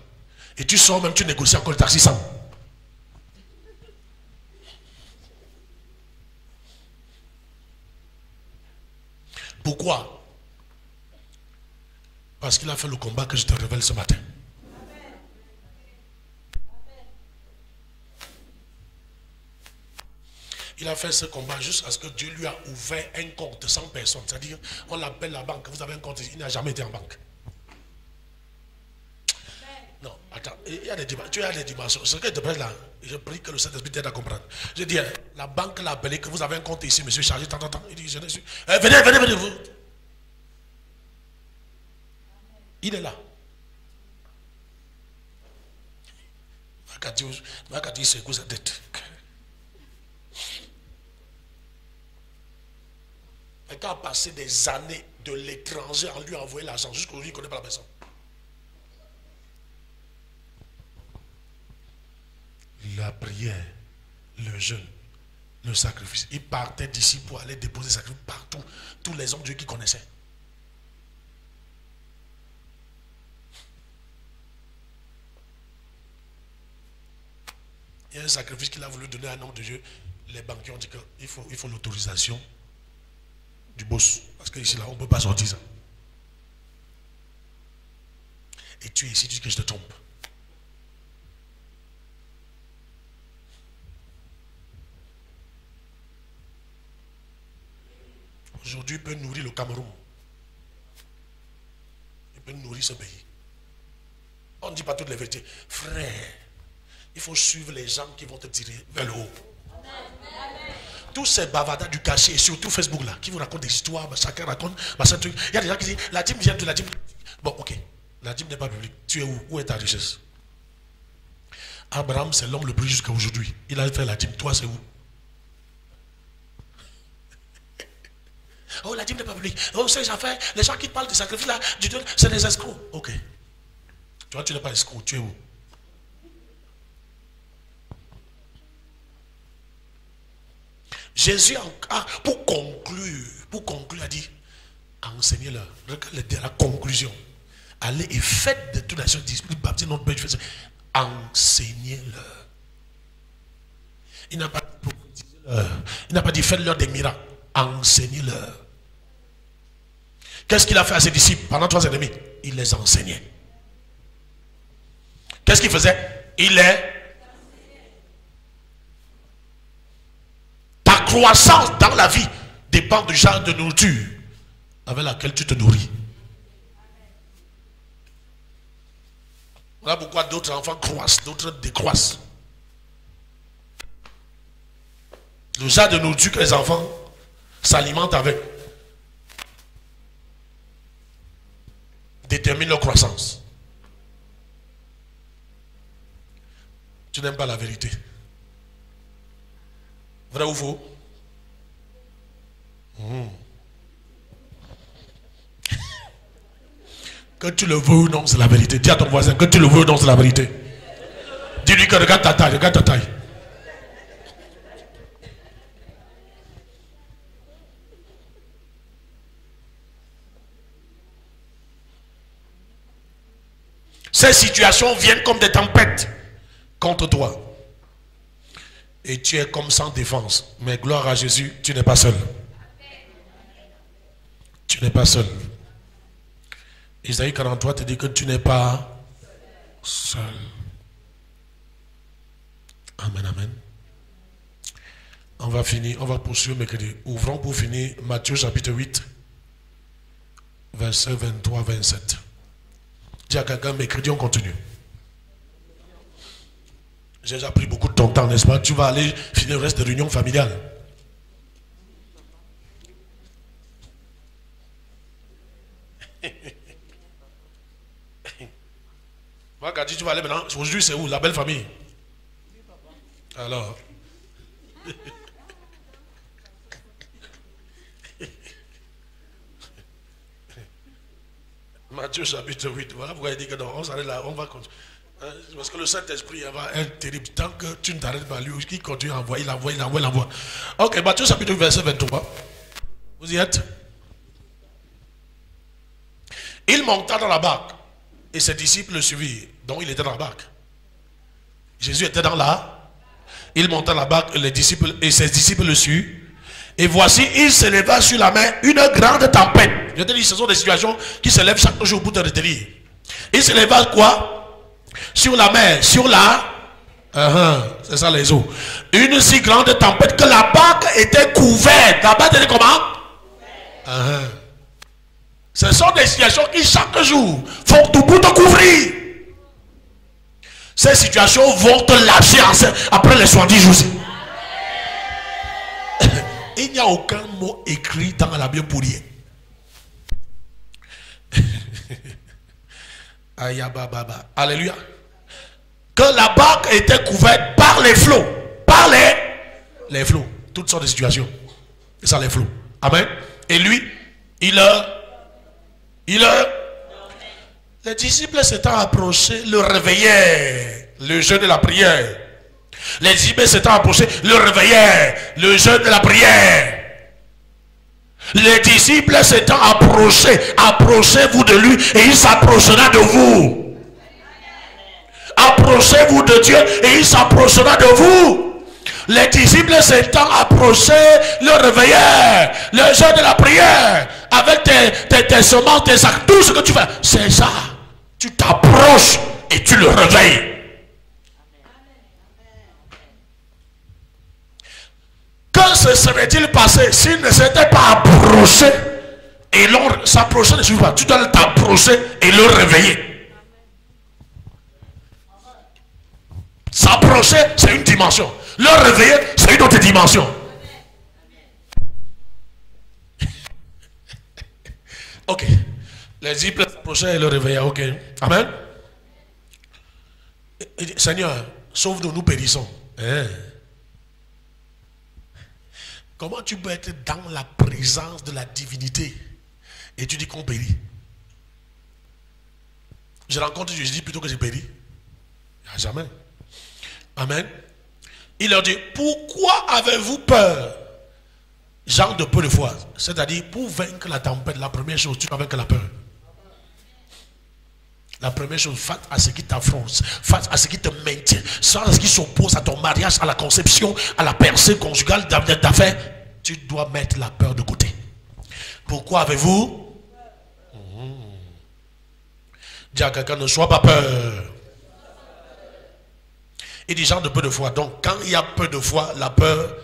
Et tu sors même, tu négocies encore le taxi sans. Pourquoi? Parce qu'il a fait le combat que je te révèle ce matin. Il a fait ce combat juste parce que Dieu lui a ouvert un compte sans personne. C'est-à-dire, on l'appelle la banque, vous avez un compte, il n'a jamais été en banque. Non, attends, il y a des dimensions. Tu as des dimensions. Ce que je te prête là, je prie que le Saint-Esprit t'aide à comprendre. Je dis, la banque l'a appelé, que vous avez un compte ici, monsieur, chargé, tant. Il dit, je ne suis. Venez, vous. Il est là. Makati secoue sa tête. Quelqu'un a passé des années de l'étranger en lui envoyer l'argent. Jusqu'aujourd'hui, il ne connaît pas la personne. La prière, le jeûne, le sacrifice. Il partait d'ici pour aller déposer sacrifice partout. Tous les hommes de Dieu qui connaissaient. Il y a un sacrifice qu'il a voulu donner à un homme de Dieu. Les banquiers ont dit qu'il faut l'autorisation du boss. Parce que ici, là, on ne peut pas sortir ça. Et tu es ici, tu dis que je te trompe. Aujourd'hui, il peut nourrir le Cameroun. Il peut nourrir ce pays. On ne dit pas toutes les vérités. Frère, il faut suivre les gens qui vont te tirer vers le haut. Tous ces bavardages du cachet et surtout Facebook là, qui vous racontent des histoires, chacun raconte, machin truc. Il y a des gens qui disent, la dîme vient de la dîme. Bon, ok, la dîme n'est pas publique. Tu es où? Où est ta richesse? Abraham, c'est l'homme le plus jusqu'à aujourd'hui. Il a fait la dîme. Toi, c'est où? Oh, la dîme n'est pas publique. Oh, ces affaires, les gens qui parlent de sacrifice là, c'est des escrocs. Ok. Toi, tu n'es pas escroc. Tu es où? Jésus, pour conclure, a dit, enseignez-leur. Regardez la conclusion. Allez et faites de toutes les choses, disciples, baptisez notre Père. Enseignez-leur. Il n'a pas dit prophétisez-leur. Il n'a pas dit faites-leur des miracles. Enseignez-leur. Qu'est-ce qu'il a fait à ses disciples pendant 3 ans et demi? Il les enseignait. Qu'est-ce qu'il faisait? Il les... Ta croissance dans la vie dépend du genre de nourriture avec laquelle tu te nourris. Voilà pourquoi d'autres enfants croissent, d'autres décroissent. Le genre de nourriture que les enfants s'alimentent avec détermine leur croissance. Tu n'aimes pas la vérité. Vrai ou faux? Que tu le veux ou non, c'est la vérité. Dis à ton voisin, que tu le veux ou non, c'est la vérité. Dis-lui que regarde ta taille, regarde ta taille. Ces situations viennent comme des tempêtes contre toi. Et tu es comme sans défense. Mais gloire à Jésus, tu n'es pas seul. Tu n'es pas seul. Isaïe 43 te dit que tu n'es pas seul. Amen, amen. On va finir, on va poursuivre mercredi. Ouvrons pour finir Matthieu chapitre 8, verset 23-27. Dis à quelqu'un, mercredi, on continue. J'ai déjà pris beaucoup de ton temps, n'est-ce pas? Tu vas aller finir le reste de réunion familiale. Moi, quand tu vas aller maintenant, aujourd'hui, c'est où? La belle famille. Alors. Matthieu chapitre 8. Voilà pourquoi il dit que non, on s'arrête là, on va continuer. Parce que le Saint-Esprit va être terrible. Tant que tu ne t'arrêtes pas, lui, il continue à envoyer, il envoie. Ok, Matthieu chapitre 8, verset 23. Vous y êtes? Il monta dans la barque et ses disciples le suivirent. Donc il était dans la barque. Jésus était dans la. Il monta dans la barque et ses disciples le suivirent. Et voici, il s'éleva sur la mer une grande tempête. Je te dis, ce sont des situations qui se lèvent chaque jour pour te retenir. Il s'éleva quoi? Sur la mer, sur la... c'est ça les eaux. Une si grande tempête que la barque était couverte. La barque était comment? Ce sont des situations qui chaque jour font tout pour te couvrir. Ces situations vont te lâcher après les 70 jours. Il n'y a aucun mot écrit dans la Bible pour rien. Alléluia. Que la barque était couverte par les flots. Par les flots. Toutes sortes de situations. C'est ça les flots. Amen. Et lui, les disciples s'étant approchés, le réveillaient. Le jeûne de la prière. Les disciples s'étant approchés, le réveillaient. Le jeûne de la prière. Les disciples s'étant approchés, approchez-vous de lui et il s'approchera de vous. Approchez-vous de Dieu et il s'approchera de vous. Les disciples s'étant approchés, le réveillaient. Le jeûne de la prière. Avec tes semences, tes sacs, tout ce que tu fais. C'est ça. Tu t'approches et tu le réveilles. Que se serait-il passé s'il ne s'était pas approché et l'on s'approchait ne suffit pas. Tu dois t'approcher et le réveiller. S'approcher, c'est une dimension. Le réveiller, c'est une autre dimension. Ok. Les disciples s'approchaient et le réveillaient. Ok. Amen. Seigneur, sauve-nous, nous périssons. Comment tu peux être dans la présence de la divinité et tu dis qu'on périt? Je rencontre Jésus plutôt que je péris. Jamais. Amen. Il leur dit, pourquoi avez-vous peur? Genre de peu de foi. C'est-à-dire, pour vaincre la tempête, la première chose, tu dois vaincre la peur. La première chose, face à ce qui t'affronte, face à ce qui te maintient, face à ce qui s'oppose à ton mariage, à la conception, à la percée conjugale d'affaires, tu dois mettre la peur de côté. Pourquoi avez-vous? Dis à quelqu'un, ne sois pas peur. Il dit genre de peu de foi. Donc, quand il y a peu de foi, la peur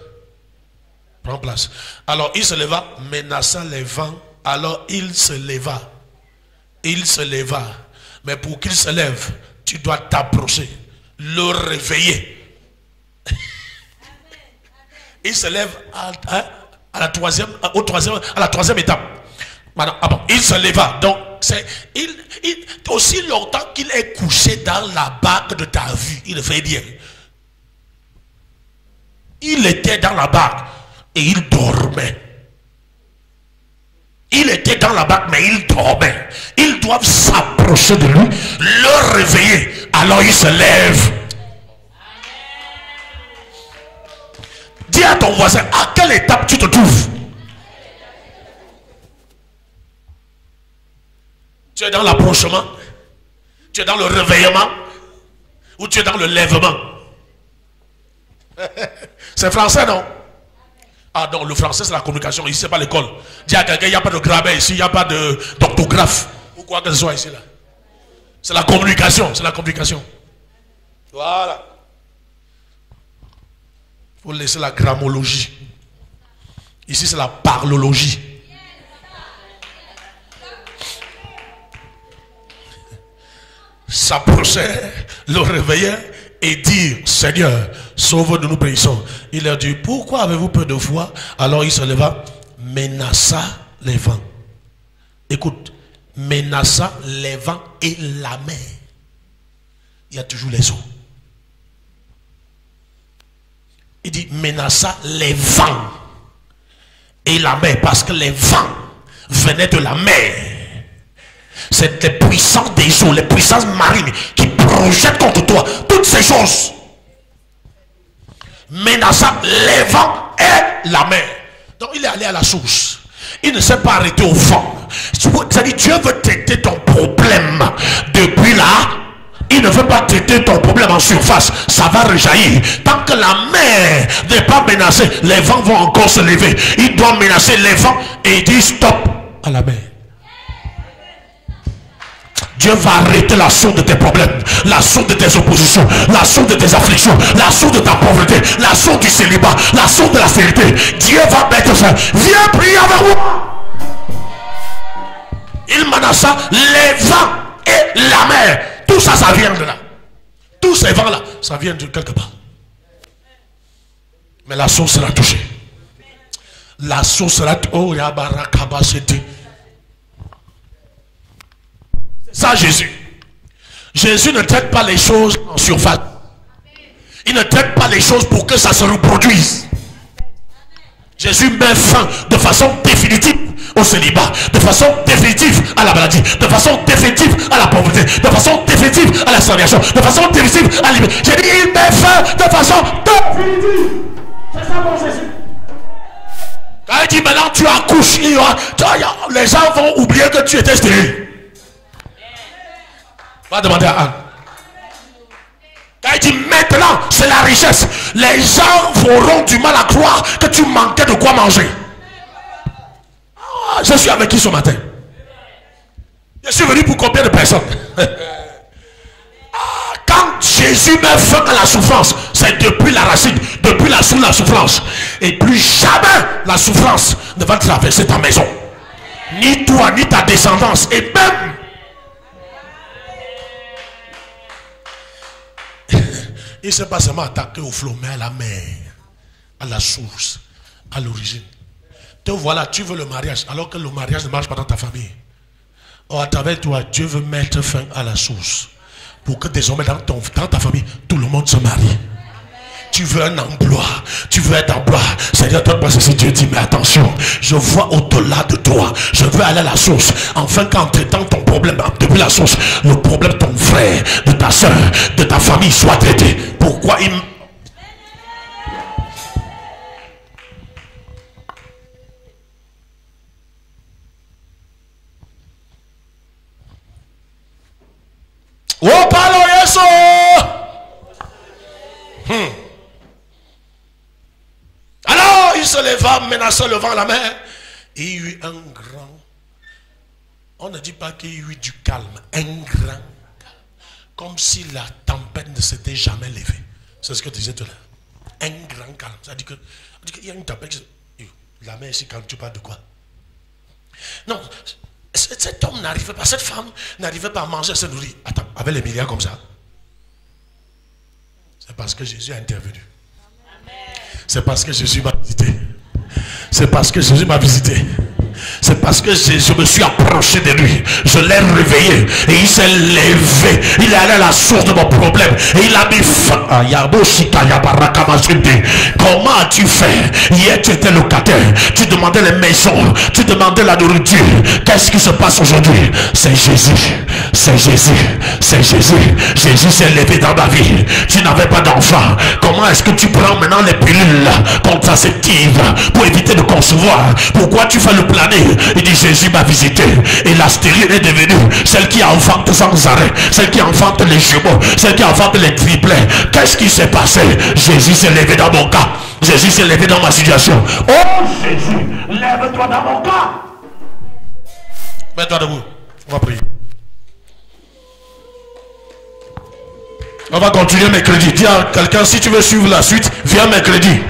prend place. Alors, il se leva, menaçant les vents. Alors, il se leva. Il se leva. Mais pour qu'il se lève, tu dois t'approcher, le réveiller. Il se lève à la troisième étape. Maintenant, il se leva. Donc, c'est aussi longtemps qu'il est couché dans la barque de ta vie, il le fait bien. Il était dans la barque et il dormait. Il était dans la barque, mais il dormait. Ils doivent s'approcher de lui, le réveiller. Alors il se lève. Dis à ton voisin, à quelle étape tu te trouves? Tu es dans l'approchement? Tu es dans le réveillement? Ou tu es dans le lèvement? C'est français, non? Ah non, le français c'est la communication, ici c'est pas l'école. Dis à quelqu'un, il n'y a pas de grammaire ici, il n'y a pas d'orthographe. Ou quoi que ce soit ici là. C'est la communication, c'est la communication. Voilà. Il faut laisser la grammologie. Ici c'est la parlologie. S'approchait, le réveillait et dire, Seigneur, sauve-nous, nous périssons. Il leur dit, pourquoi avez-vous peu de foi? Alors il se leva, menaça les vents. Écoute, menaça les vents et la mer. Il y a toujours les eaux. Il dit, menaça les vents et la mer, parce que les vents venaient de la mer. C'est les puissances des eaux, les puissances marines qui projettent contre toi toutes ces choses. Menaçant les vents et la mer. Donc il est allé à la source. Il ne s'est pas arrêté au vent. C'est-à-dire Dieu veut traiter ton problème depuis là. Il ne veut pas traiter ton problème en surface. Ça va rejaillir. Tant que la mer n'est pas menacée, les vents vont encore se lever. Il doit menacer les vents et dire stop à la mer. Dieu va arrêter la source de tes problèmes, la source de tes oppositions, la source de tes afflictions, la source de ta pauvreté, la source du célibat, la source de la stérilité. Dieu va mettre ça. Viens prier avec moi. Il menaça les vents et la mer. Tout ça, ça vient de là. Tous ces vents-là, ça vient de quelque part. Mais la source sera touchée. La source sera... Oh, Yabarakaba, c'était... Ça, Jésus. Jésus ne traite pas les choses en surface. Il ne traite pas les choses pour que ça se reproduise. Jésus met fin de façon définitive au célibat, de façon définitive à la maladie, de façon définitive à la pauvreté, de façon définitive à la stagnation, de façon définitive à la liberté. J'ai dit, il met fin de façon définitive. C'est ça mon Jésus. Quand il dit maintenant tu accouches, les gens vont oublier que tu étais stérile. Va demander à Anne. Quand il dit maintenant c'est la richesse, les gens auront du mal à croire que tu manquais de quoi manger. Ah, je suis avec qui ce matin? Je suis venu pour combien de personnes? Quand Jésus met fin à la souffrance, c'est depuis la racine, depuis la source de la souffrance. Et plus jamais la souffrance ne va traverser ta maison. Ni toi, ni ta descendance. Et même il ne s'est pas seulement attaqué au flot, mais à la mer, à la source, à l'origine. Te voilà, tu veux le mariage, alors que le mariage ne marche pas dans ta famille. Or, à travers toi, Dieu veut mettre fin à la source. Pour que désormais, dans ta famille, tout le monde se marie. Tu veux un emploi, tu veux être emploi. Seigneur, donne-moi ceci. Dieu dit, mais attention, je vois au-delà de toi. Je veux aller à la source. Enfin, qu'en traitant ton problème depuis la source, le problème de ton frère, de ta soeur, de ta famille soit traité. Pourquoi il... Oh, parlons, Yeso! Alors, il se leva, menaçant le vent à la mer. Et il y eut un grand... On ne dit pas qu'il y eut du calme. Un grand calme. Comme si la tempête ne s'était jamais levée. C'est ce que tu disais tout à l'heure. Un grand calme. Ça dit qu'il y a une tempête. La mer ici, quand tu parles de quoi? Non, cet homme n'arrivait pas, cette femme n'arrivait pas à manger, à se nourrir. Attends, avec les milliards comme ça. C'est parce que Jésus a intervenu. C'est parce que Jésus m'a visité. C'est parce que Jésus m'a visité. C'est parce que je me suis approché de lui. Je l'ai réveillé. Et il s'est levé. Il est allé à la source de mon problème. Et il a mis fin. Comment as-tu fait? Hier tu étais locataire. Tu demandais les maisons. Tu demandais la nourriture. Qu'est-ce qui se passe aujourd'hui? C'est Jésus. C'est Jésus. C'est Jésus. Jésus s'est levé dans ma vie. Tu n'avais pas d'enfant. Comment est-ce que tu prends maintenant les pilules contraceptives pour éviter de concevoir? Pourquoi tu fais le planning? Il dit Jésus m'a visité et la stérile est devenue celle qui enfante sans arrêt, celle qui enfante les jumeaux, celle qui enfante les triplets. Qu'est-ce qui s'est passé? Jésus s'est levé dans mon cas. Jésus s'est levé dans ma situation. Oh Jésus, lève-toi dans mon cas. Mets-toi debout. On va prier. On va continuer mercredi. Dis à quelqu'un, si tu veux suivre la suite, viens mercredi.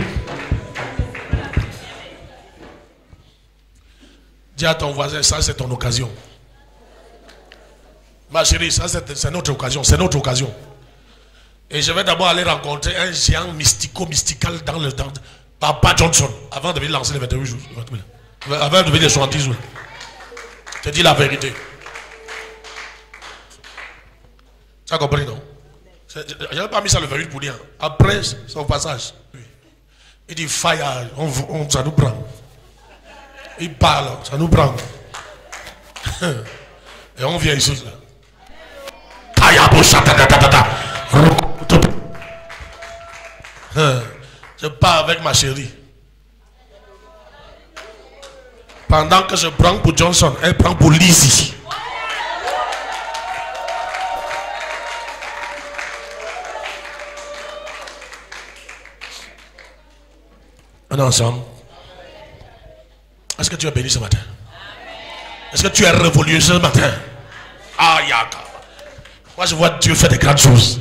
Dis à ton voisin, ça c'est ton occasion. Ma chérie, ça c'est notre occasion. C'est notre occasion. Et je vais d'abord aller rencontrer un géant mystico-mystical dans le temps. Papa Johnson. Avant de venir lancer les 28 jours. Avant de venir les 70 jours. Je te dis la vérité. Tu as compris, non? Je n'avais pas mis ça le 28 pour dire. Après, c'est au passage. Il dit fire, ça nous prend. Il parle, ça nous prend. Et on vient ici. Je pars avec ma chérie. Pendant que je prends pour Johnson, elle prend pour Lizzie. On est ensemble. Est-ce que tu es béni ce matin? Est-ce que tu es révolu ce matin? Moi je vois Dieu faire des grandes choses.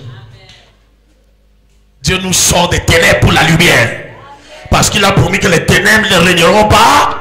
Dieu nous sort des ténèbres pour la lumière. Parce qu'il a promis que les ténèbres ne régneront pas.